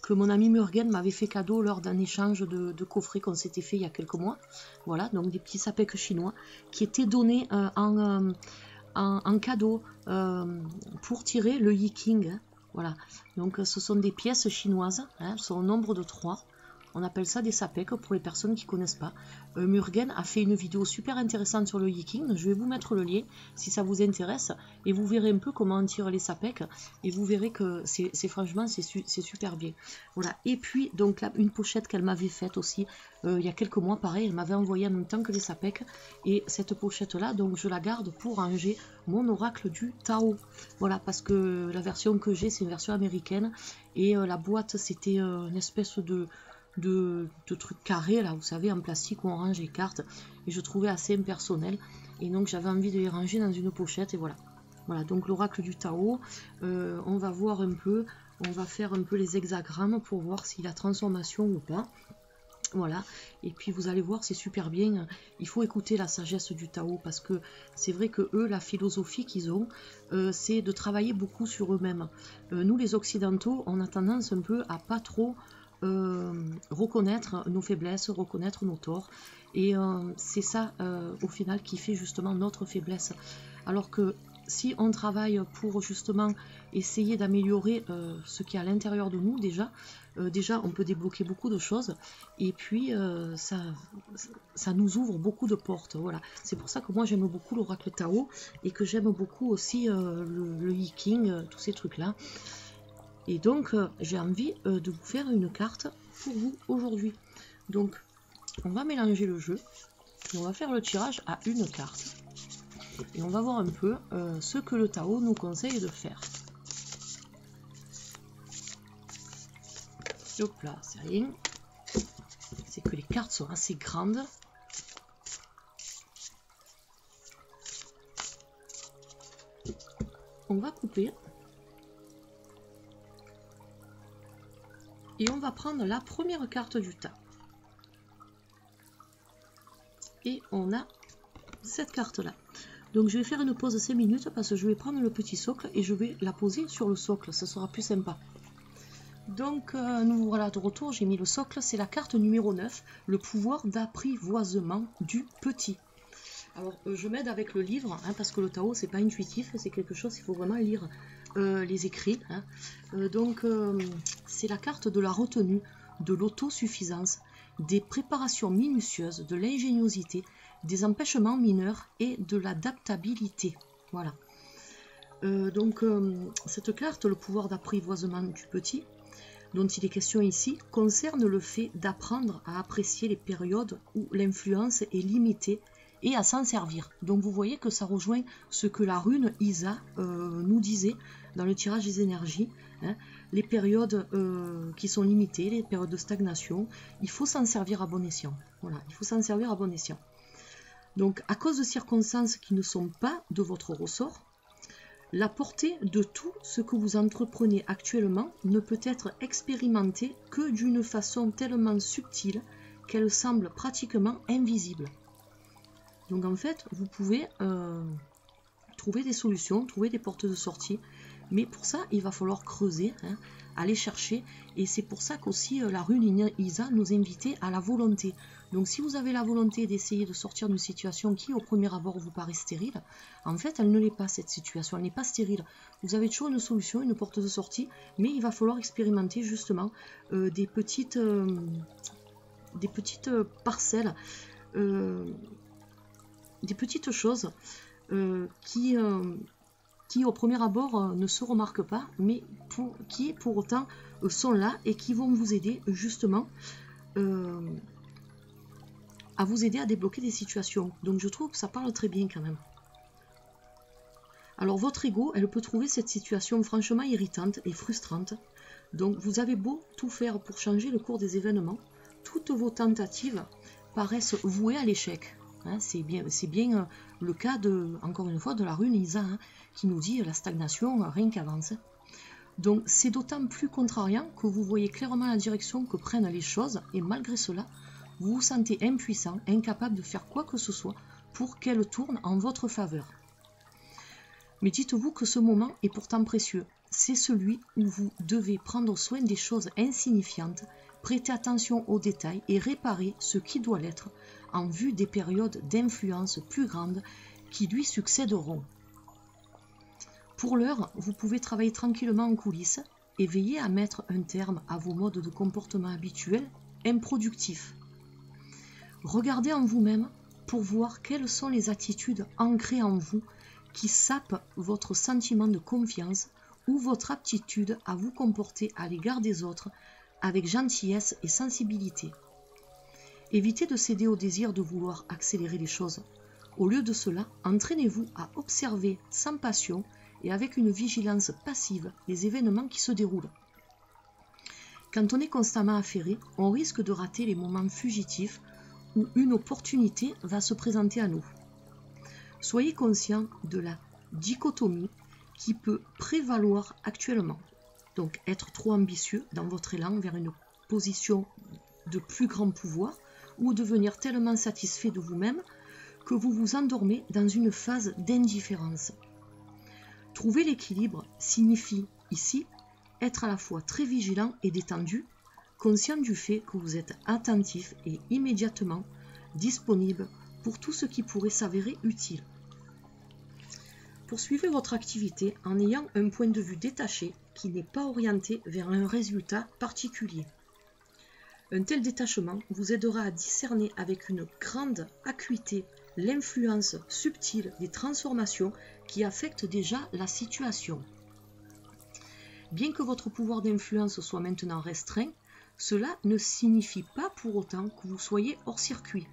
que mon ami Murgen m'avait fait cadeau lors d'un échange de coffrets qu'on s'était fait il y a quelques mois. Voilà, donc des petits sapèques chinois qui étaient donnés en cadeau pour tirer le Yiking. Hein. Voilà, donc ce sont des pièces chinoises, hein, sont au nombre de 3. On appelle ça des sapèques pour les personnes qui ne connaissent pas. Murgen a fait une vidéo super intéressante sur le Yiking. Je vais vous mettre le lien si ça vous intéresse. Et vous verrez un peu comment on tire les sapèques. Et vous verrez que franchement, c'est super bien. Voilà. Et puis, donc là, une pochette qu'elle m'avait faite aussi il y a quelques mois. Pareil, elle m'avait envoyé en même temps que les sapèques. Et cette pochette-là, donc je la garde pour ranger mon oracle du Tao. Voilà, parce que la version que j'ai, c'est une version américaine. Et la boîte, c'était une espèce de trucs carrés là, vous savez, en plastique où on range les cartes, et je trouvais assez impersonnel et donc j'avais envie de les ranger dans une pochette. Et voilà, donc l'oracle du Tao, on va voir un peu, on va faire un peu les hexagrammes pour voir s'il a transformation ou pas. Voilà, et puis vous allez voir, c'est super bien. Il faut écouter la sagesse du Tao parce que c'est vrai que eux, la philosophie qu'ils ont, c'est de travailler beaucoup sur eux-mêmes. Nous les occidentaux, on a tendance un peu à pas trop reconnaître nos faiblesses, reconnaître nos torts, et c'est ça au final qui fait justement notre faiblesse. Alors que si on travaille pour justement essayer d'améliorer ce qui est à l'intérieur de nous, déjà on peut débloquer beaucoup de choses, et puis ça nous ouvre beaucoup de portes. Voilà, c'est pour ça que moi j'aime beaucoup l'oracle Tao et que j'aime beaucoup aussi le Yiking, tous ces trucs là. Et donc j'ai envie de vous faire une carte pour vous aujourd'hui. Donc, on va mélanger le jeu et on va faire le tirage à une carte. Et on va voir un peu ce que le Tao nous conseille de faire. Hop là, c'est rien. C'est que les cartes sont assez grandes. On va couper. Et on va prendre la première carte du tas. Et on a cette carte là. Donc je vais faire une pause de 5 minutes parce que je vais prendre le petit socle et je vais la poser sur le socle. Ça sera plus sympa. Donc nous voilà de retour. J'ai mis le socle. C'est la carte numéro 9. Le pouvoir d'apprivoisement du petit. Alors je m'aide avec le livre hein, parce que le Tao c'est pas intuitif. C'est quelque chose, il faut vraiment lire les écrits. Hein. C'est la carte de la retenue, de l'autosuffisance, des préparations minutieuses, de l'ingéniosité, des empêchements mineurs et de l'adaptabilité. Voilà. Cette carte, le pouvoir d'apprivoisement du petit, dont il est question ici, concerne le fait d'apprendre à apprécier les périodes où l'influence est limitée et à s'en servir. Donc vous voyez que ça rejoint ce que la rune Isa nous disait dans le tirage des énergies. Hein, les périodes qui sont limitées, les périodes de stagnation, il faut s'en servir à bon escient. Voilà, il faut s'en servir à bon escient. Donc à cause de circonstances qui ne sont pas de votre ressort, la portée de tout ce que vous entreprenez actuellement ne peut être expérimentée que d'une façon tellement subtile qu'elle semble pratiquement invisible. Donc en fait, vous pouvez trouver des solutions, trouver des portes de sortie, mais pour ça, il va falloir creuser, hein, aller chercher, et c'est pour ça qu'aussi la rune Isa nous invitait à la volonté. Donc si vous avez la volonté d'essayer de sortir d'une situation qui, au premier abord, vous paraît stérile, en fait, elle ne l'est pas, cette situation, elle n'est pas stérile. Vous avez toujours une solution, une porte de sortie, mais il va falloir expérimenter justement des petites parcelles, des petites choses qui au premier abord ne se remarquent pas, mais qui pour autant sont là et qui vont vous aider justement à vous aider à débloquer des situations. Donc je trouve que ça parle très bien quand même. Alors votre ego, elle peut trouver cette situation franchement irritante et frustrante. Donc vous avez beau tout faire pour changer le cours des événements, toutes vos tentatives paraissent vouées à l'échec. Hein, c'est bien le cas encore une fois de la rune Isa, hein, qui nous dit la stagnation, rien qu'avance. Donc c'est d'autant plus contrariant que vous voyez clairement la direction que prennent les choses et malgré cela, vous vous sentez impuissant, incapable de faire quoi que ce soit pour qu'elle tourne en votre faveur. Mais dites-vous que ce moment est pourtant précieux. C'est celui où vous devez prendre soin des choses insignifiantes, prêter attention aux détails et réparer ce qui doit l'être en vue des périodes d'influence plus grandes qui lui succéderont. Pour l'heure, vous pouvez travailler tranquillement en coulisses et veiller à mettre un terme à vos modes de comportement habituels improductifs. Regardez en vous-même pour voir quelles sont les attitudes ancrées en vous qui sapent votre sentiment de confiance ou votre aptitude à vous comporter à l'égard des autres avec gentillesse et sensibilité. Évitez de céder au désir de vouloir accélérer les choses. Au lieu de cela, entraînez-vous à observer sans passion et avec une vigilance passive les événements qui se déroulent. Quand on est constamment affairé, on risque de rater les moments fugitifs où une opportunité va se présenter à nous. Soyez conscient de la dichotomie qui peut prévaloir actuellement. Donc être trop ambitieux dans votre élan vers une position de plus grand pouvoir ou devenir tellement satisfait de vous-même que vous vous endormez dans une phase d'indifférence. Trouver l'équilibre signifie ici être à la fois très vigilant et détendu, conscient du fait que vous êtes attentif et immédiatement disponible pour tout ce qui pourrait s'avérer utile. Poursuivez votre activité en ayant un point de vue détaché qui n'est pas orienté vers un résultat particulier. Un tel détachement vous aidera à discerner avec une grande acuité l'influence subtile des transformations qui affectent déjà la situation. Bien que votre pouvoir d'influence soit maintenant restreint, Cela ne signifie pas pour autant que vous soyez hors circuit.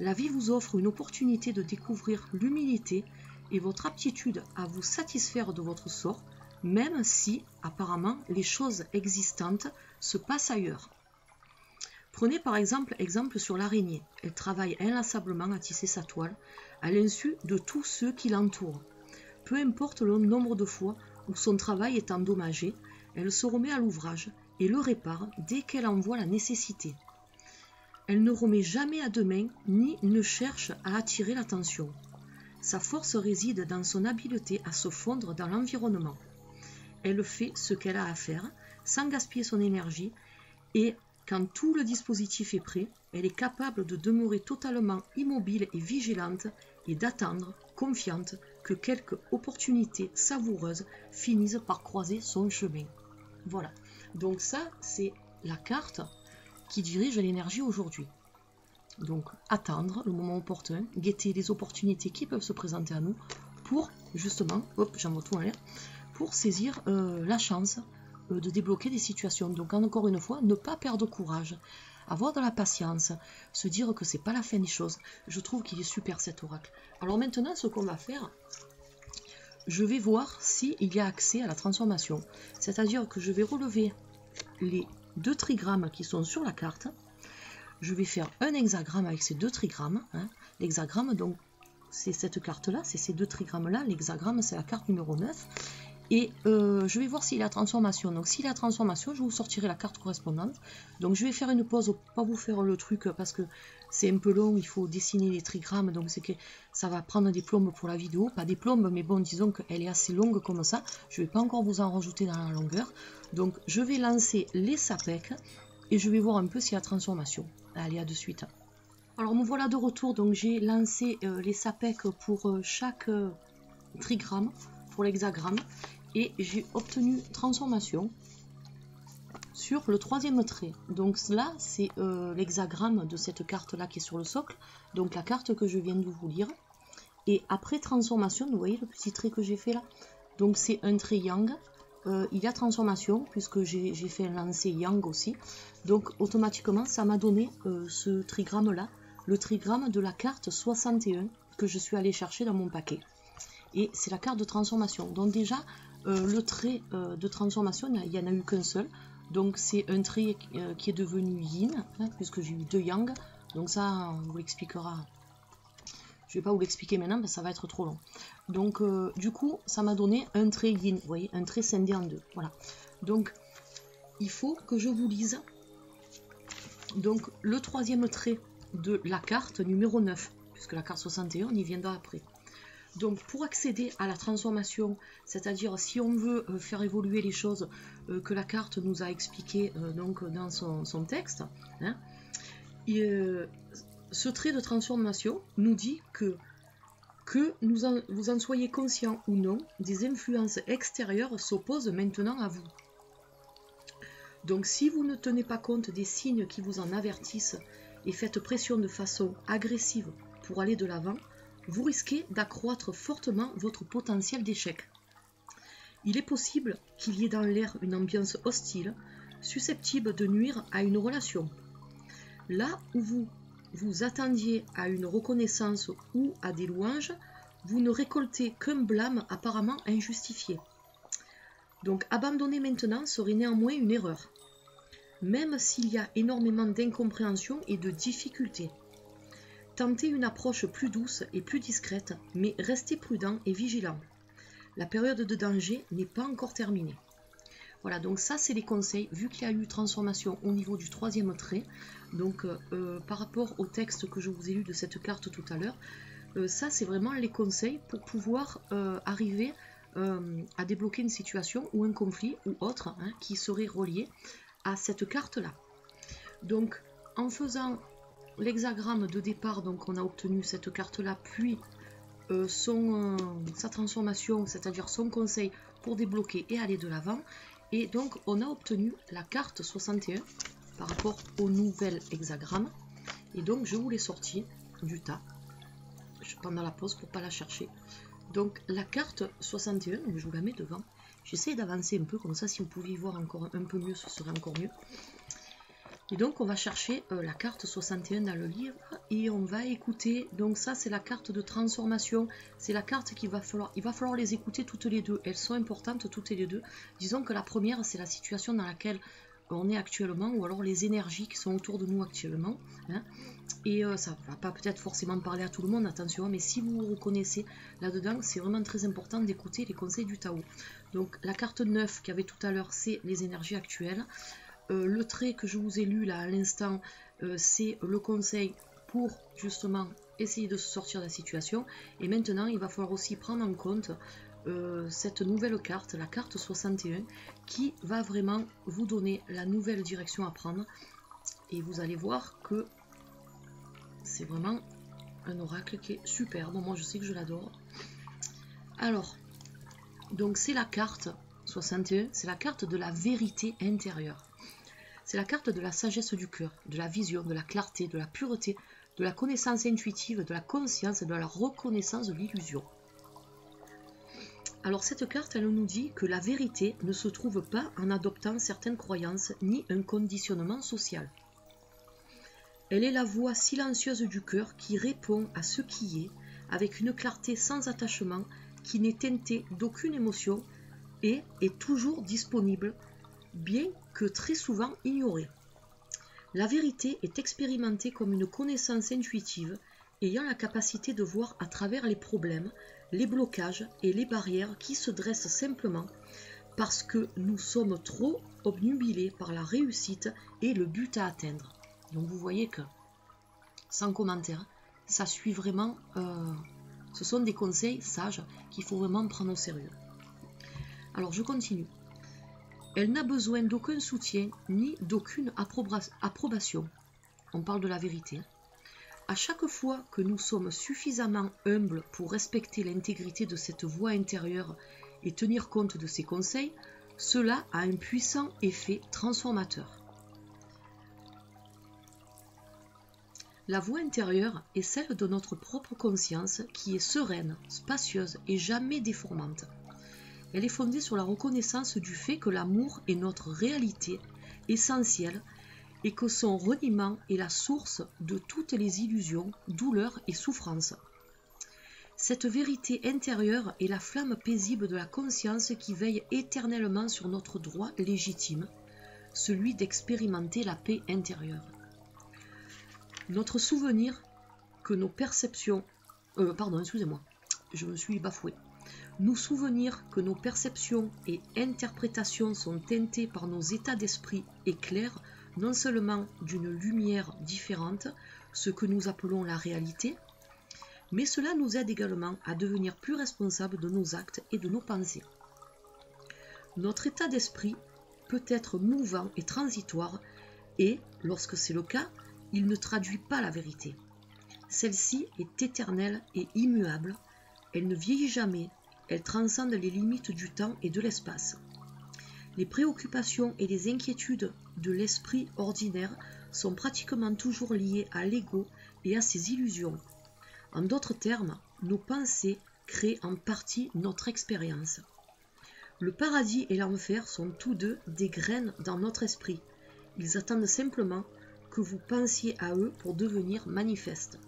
La vie vous offre une opportunité de découvrir l'humilité et votre aptitude à vous satisfaire de votre sort, même si, apparemment, les choses existantes se passent ailleurs. Prenez par exemple sur l'araignée. Elle travaille inlassablement à tisser sa toile, à l'insu de tous ceux qui l'entourent. Peu importe le nombre de fois où son travail est endommagé, elle se remet à l'ouvrage et le répare dès qu'elle en voit la nécessité. Elle ne remet jamais à demain ni ne cherche à attirer l'attention. Sa force réside dans son habileté à se fondre dans l'environnement. Elle fait ce qu'elle a à faire sans gaspiller son énergie et quand tout le dispositif est prêt, elle est capable de demeurer totalement immobile et vigilante et d'attendre, confiante, que quelque opportunité savoureuse finisse par croiser son chemin. Voilà, donc ça c'est la carte qui dirige l'énergie aujourd'hui. Donc attendre le moment opportun, guetter les opportunités qui peuvent se présenter à nous pour justement, hop, j'envoie tout en l'air, pour saisir la chance de débloquer des situations. Donc encore une fois, ne pas perdre courage, avoir de la patience, se dire que c'est pas la fin des choses. Je trouve qu'il est super cet oracle. Alors maintenant, ce qu'on va faire, je vais voir s'il y a accès à la transformation. C'est-à-dire que je vais relever les 2 trigrammes qui sont sur la carte. Je vais faire un hexagramme avec ces 2 trigrammes. Hein. L'hexagramme, donc, c'est cette carte-là, c'est ces 2 trigrammes-là. L'hexagramme, c'est la carte numéro 9. Et je vais voir s'il y a la transformation. Donc s'il y a la transformation, je vous sortirai la carte correspondante. Donc je vais faire une pause pour pas vous faire le truc parce que c'est un peu long, il faut dessiner les trigrammes. Donc c'est que ça va prendre des plombes pour la vidéo. Pas des plombes, mais bon, disons qu'elle est assez longue comme ça. Je ne vais pas encore vous en rajouter dans la longueur. Donc je vais lancer les SAPEC et je vais voir un peu s'il y a la transformation. Allez, à de suite. Alors me voilà de retour. Donc j'ai lancé les SAPEC pour chaque trigramme, pour l'hexagramme. Et j'ai obtenu transformation sur le 3e trait. Donc là, c'est l'hexagramme de cette carte-là qui est sur le socle. Donc la carte que je viens de vous lire. Et après transformation, vous voyez le petit trait que j'ai fait là. Donc c'est un trait yang. Il y a transformation puisque j'ai fait un lancer yang aussi. Donc automatiquement, ça m'a donné ce trigramme-là. Le trigramme de la carte 61 que je suis allée chercher dans mon paquet. Et c'est la carte de transformation. Donc déjà, le trait de transformation, il n'y en a eu qu'un seul. Donc c'est un trait qui est devenu yin, hein, puisque j'ai eu 2 yang. Donc ça, on vous l'expliquera. Je ne vais pas vous l'expliquer maintenant, parce que ça va être trop long. Donc du coup, ça m'a donné un trait yin, vous voyez, un trait scindé en 2. Voilà. Donc, il faut que je vous lise donc, le 3e trait de la carte numéro 9, puisque la carte 61, on y viendra après. Donc pour accéder à la transformation, c'est-à-dire si on veut faire évoluer les choses que la carte nous a expliquées donc dans son texte, hein, ce trait de transformation nous dit que vous en soyez conscient ou non, des influences extérieures s'opposent maintenant à vous. Donc si vous ne tenez pas compte des signes qui vous en avertissent et faites pression de façon agressive pour aller de l'avant, vous risquez d'accroître fortement votre potentiel d'échec. Il est possible qu'il y ait dans l'air une ambiance hostile, susceptible de nuire à une relation. Là où vous attendiez à une reconnaissance ou à des louanges, vous ne récoltez qu'un blâme apparemment injustifié. Donc abandonner maintenant serait néanmoins une erreur, même s'il y a énormément d'incompréhension et de difficultés. Tentez une approche plus douce et plus discrète, mais restez prudent et vigilant. La période de danger n'est pas encore terminée. Voilà, donc ça c'est les conseils, vu qu'il y a eu transformation au niveau du 3e trait, donc par rapport au texte que je vous ai lu de cette carte tout à l'heure, ça c'est vraiment les conseils pour pouvoir arriver à débloquer une situation ou un conflit ou autre hein, qui serait relié à cette carte-là. Donc en faisant l'hexagramme de départ, donc on a obtenu cette carte-là, puis sa transformation, c'est-à-dire son conseil pour débloquer et aller de l'avant. Et donc on a obtenu la carte 61 par rapport au nouvel hexagramme. Et donc je vous l'ai sorti du tas pendant la pause pour ne pas la chercher. Donc la carte 61, je vous la mets devant. J'essaie d'avancer un peu, comme ça si vous pouviez voir encore un peu mieux, ce serait encore mieux. Et donc on va chercher la carte 61 dans le livre et on va écouter. Donc ça c'est la carte de transformation. C'est la carte qu'il va falloir les écouter toutes les deux. Elles sont importantes toutes les deux. Disons que la première c'est la situation dans laquelle on est actuellement, ou alors les énergies qui sont autour de nous actuellement. Hein. Et ça ne va pas peut-être forcément parler à tout le monde, attention, mais si vous vous reconnaissez là-dedans, c'est vraiment très important d'écouter les conseils du Tao. Donc la carte 9 qu'il y avait tout à l'heure, c'est les énergies actuelles. Le trait que je vous ai lu là à l'instant, c'est le conseil pour justement essayer de se sortir de la situation. Et maintenant, il va falloir aussi prendre en compte cette nouvelle carte, la carte 61, qui va vraiment vous donner la nouvelle direction à prendre. Et vous allez voir que c'est vraiment un oracle qui est superbe. Moi, je sais que je l'adore. Alors, donc c'est la carte 61, c'est la carte de la vérité intérieure. C'est la carte de la sagesse du cœur, de la vision, de la clarté, de la pureté, de la connaissance intuitive, de la conscience et de la reconnaissance de l'illusion. Alors cette carte, elle nous dit que la vérité ne se trouve pas en adoptant certaines croyances ni un conditionnement social. Elle est la voix silencieuse du cœur qui répond à ce qui est, avec une clarté sans attachement, qui n'est teintée d'aucune émotion et est toujours disponible, bien que très souvent ignorée. La vérité est expérimentée comme une connaissance intuitive, ayant la capacité de voir à travers les problèmes, les blocages et les barrières qui se dressent simplement parce que nous sommes trop obnubilés par la réussite et le but à atteindre. Donc vous voyez que, sans commentaire, ça suit vraiment, ce sont des conseils sages qu'il faut vraiment prendre au sérieux. Alors je continue. Elle n'a besoin d'aucun soutien ni d'aucune approbation. On parle de la vérité. À chaque fois que nous sommes suffisamment humbles pour respecter l'intégrité de cette voix intérieure et tenir compte de ses conseils, cela a un puissant effet transformateur. La voix intérieure est celle de notre propre conscience qui est sereine, spacieuse et jamais déformante. Elle est fondée sur la reconnaissance du fait que l'amour est notre réalité essentielle et que son reniement est la source de toutes les illusions, douleurs et souffrances. Cette vérité intérieure est la flamme paisible de la conscience qui veille éternellement sur notre droit légitime, celui d'expérimenter la paix intérieure. Notre souvenir que nos perceptions... je me suis bafouée. Nous souvenir que nos perceptions et interprétations sont teintées par nos états d'esprit éclairent non seulement d'une lumière différente, ce que nous appelons la réalité, mais cela nous aide également à devenir plus responsables de nos actes et de nos pensées. Notre état d'esprit peut être mouvant et transitoire et, lorsque c'est le cas, il ne traduit pas la vérité. Celle-ci est éternelle et immuable, elle ne vieillit jamais, elle transcende les limites du temps et de l'espace. Les préoccupations et les inquiétudes de l'esprit ordinaire sont pratiquement toujours liées à l'ego et à ses illusions. En d'autres termes, nos pensées créent en partie notre expérience. Le paradis et l'enfer sont tous deux des graines dans notre esprit. Ils attendent simplement que vous pensiez à eux pour devenir manifestes.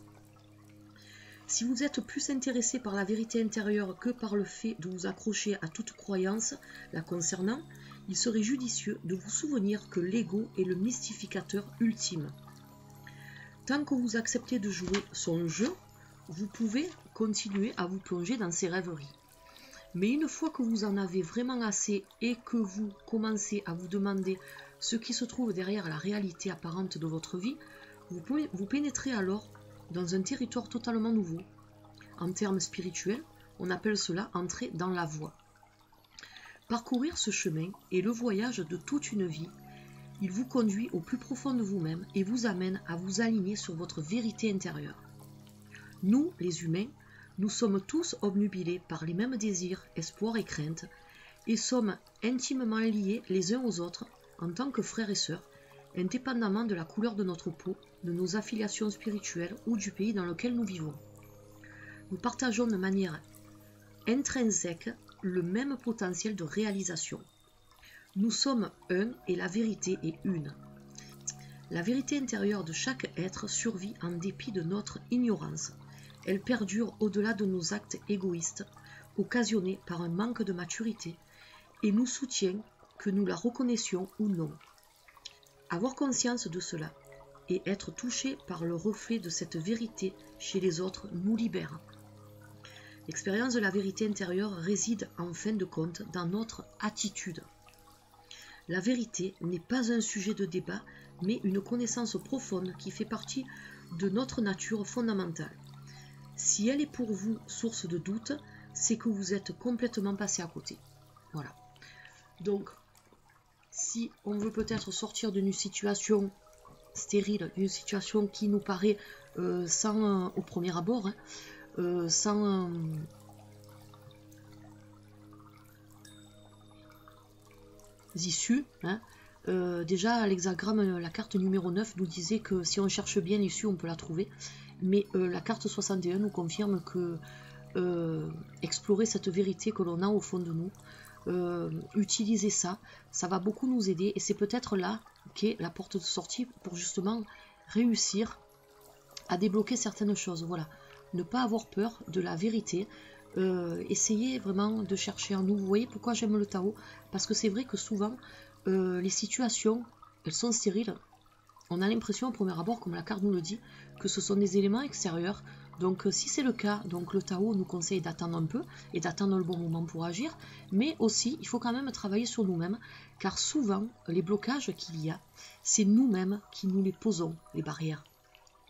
Si vous êtes plus intéressé par la vérité intérieure que par le fait de vous accrocher à toute croyance la concernant, il serait judicieux de vous souvenir que l'ego est le mystificateur ultime. Tant que vous acceptez de jouer son jeu, vous pouvez continuer à vous plonger dans ses rêveries. Mais une fois que vous en avez vraiment assez et que vous commencez à vous demander ce qui se trouve derrière la réalité apparente de votre vie, vous pénétrez alors dans un territoire totalement nouveau. En termes spirituels, on appelle cela entrer dans la voie. Parcourir ce chemin est le voyage de toute une vie. Il vous conduit au plus profond de vous-même et vous amène à vous aligner sur votre vérité intérieure. Nous, les humains, nous sommes tous obnubilés par les mêmes désirs, espoirs et craintes et sommes intimement liés les uns aux autres en tant que frères et sœurs, indépendamment de la couleur de notre peau, de nos affiliations spirituelles ou du pays dans lequel nous vivons. Nous partageons de manière intrinsèque le même potentiel de réalisation. Nous sommes un et la vérité est une. La vérité intérieure de chaque être survit en dépit de notre ignorance. Elle perdure au-delà de nos actes égoïstes, occasionnés par un manque de maturité, et nous soutient que nous la reconnaissions ou non. Avoir conscience de cela et être touché par le reflet de cette vérité chez les autres nous libère. L'expérience de la vérité intérieure réside en fin de compte dans notre attitude. La vérité n'est pas un sujet de débat, mais une connaissance profonde qui fait partie de notre nature fondamentale. Si elle est pour vous source de doute, c'est que vous êtes complètement passé à côté. Voilà. Donc, si on veut peut-être sortir d'une situation stérile, d'une situation qui nous paraît sans, au premier abord, sans issue, hein, déjà à l'hexagramme, la carte numéro 9 nous disait que si on cherche bien l'issue, on peut la trouver, mais la carte 61 nous confirme que explorer cette vérité que l'on a au fond de nous, utiliser ça, ça va beaucoup nous aider, et c'est peut-être là qu'est la porte de sortie pour justement réussir à débloquer certaines choses. Voilà, ne pas avoir peur de la vérité, essayer vraiment de chercher en nous. Vous voyez pourquoi j'aime le Tao? Parce que c'est vrai que souvent les situations, elles sont stériles. On a l'impression au premier abord, comme la carte nous le dit, que ce sont des éléments extérieurs. Donc si c'est le cas, donc le Tao nous conseille d'attendre un peu et d'attendre le bon moment pour agir, mais aussi il faut quand même travailler sur nous-mêmes, car souvent les blocages qu'il y a, c'est nous-mêmes qui nous les posons, les barrières,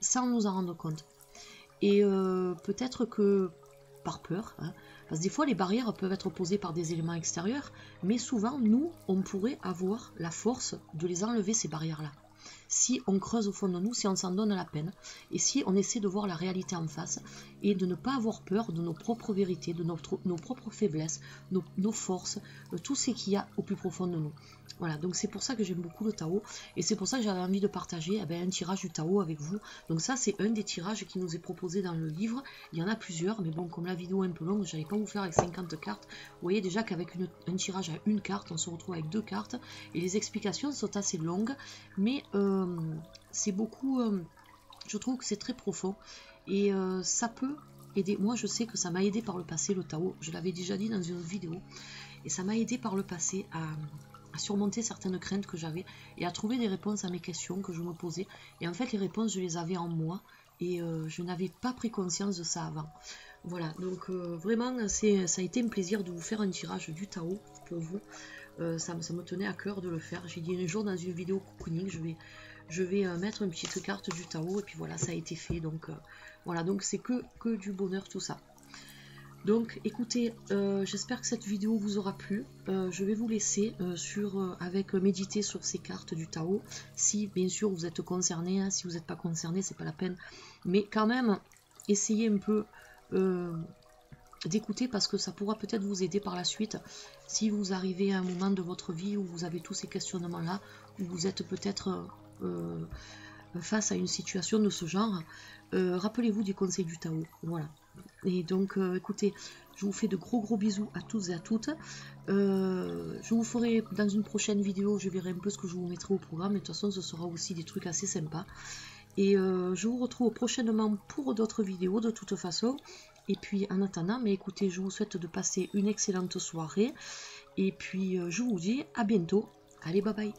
sans nous en rendre compte. Et peut-être que par peur, hein, parce que des fois les barrières peuvent être posées par des éléments extérieurs, mais souvent nous, on pourrait avoir la force de les enlever, ces barrières-là. Si on creuse au fond de nous, si on s'en donne la peine, et si on essaie de voir la réalité en face, et de ne pas avoir peur de nos propres vérités, de nos propres faiblesses, nos forces, tout ce qu'il y a au plus profond de nous. Voilà, donc c'est pour ça que j'aime beaucoup le Tao, et c'est pour ça que j'avais envie de partager un tirage du Tao avec vous. Donc ça, c'est un des tirages qui nous est proposé dans le livre. Il y en a plusieurs, mais bon, comme la vidéo est un peu longue, je n'allais pas vous faire avec 50 cartes. Vous voyez déjà qu'avec un tirage à une carte, on se retrouve avec 2 cartes, et les explications sont assez longues, mais c'est beaucoup, je trouve que c'est très profond, et ça peut aider. Moi, je sais que ça m'a aidé par le passé, le Tao, je l'avais déjà dit dans une autre vidéo, et ça m'a aidé par le passé à surmonter certaines craintes que j'avais et à trouver des réponses à mes questions que je me posais. Et en fait, les réponses, je les avais en moi, et je n'avais pas pris conscience de ça avant. Voilà, donc vraiment, ça a été un plaisir de vous faire un tirage du Tao pour vous. Ça me tenait à cœur de le faire. J'ai dit un jour dans une vidéo cocooning, je vais mettre une petite carte du Tao, et puis voilà, ça a été fait. Donc voilà, donc c'est que du bonheur tout ça. Donc écoutez, j'espère que cette vidéo vous aura plu. Je vais vous laisser avec méditer sur ces cartes du Tao. Si bien sûr vous êtes concerné, hein, si vous n'êtes pas concerné, c'est pas la peine. Mais quand même, essayez un peu d'écouter, parce que ça pourra peut-être vous aider par la suite. Si vous arrivez à un moment de votre vie où vous avez tous ces questionnements-là, où vous êtes peut-être face à une situation de ce genre, rappelez-vous des conseils du Tao. Voilà. Et donc écoutez, je vous fais de gros bisous à tous et à toutes. Je vous ferai dans une prochaine vidéo, je verrai un peu ce que je vous mettrai au programme, et de toute façon ce sera aussi des trucs assez sympas. Et je vous retrouve prochainement pour d'autres vidéos de toute façon. Et puis en attendant, mais écoutez, je vous souhaite de passer une excellente soirée, et puis je vous dis à bientôt. Allez, bye bye.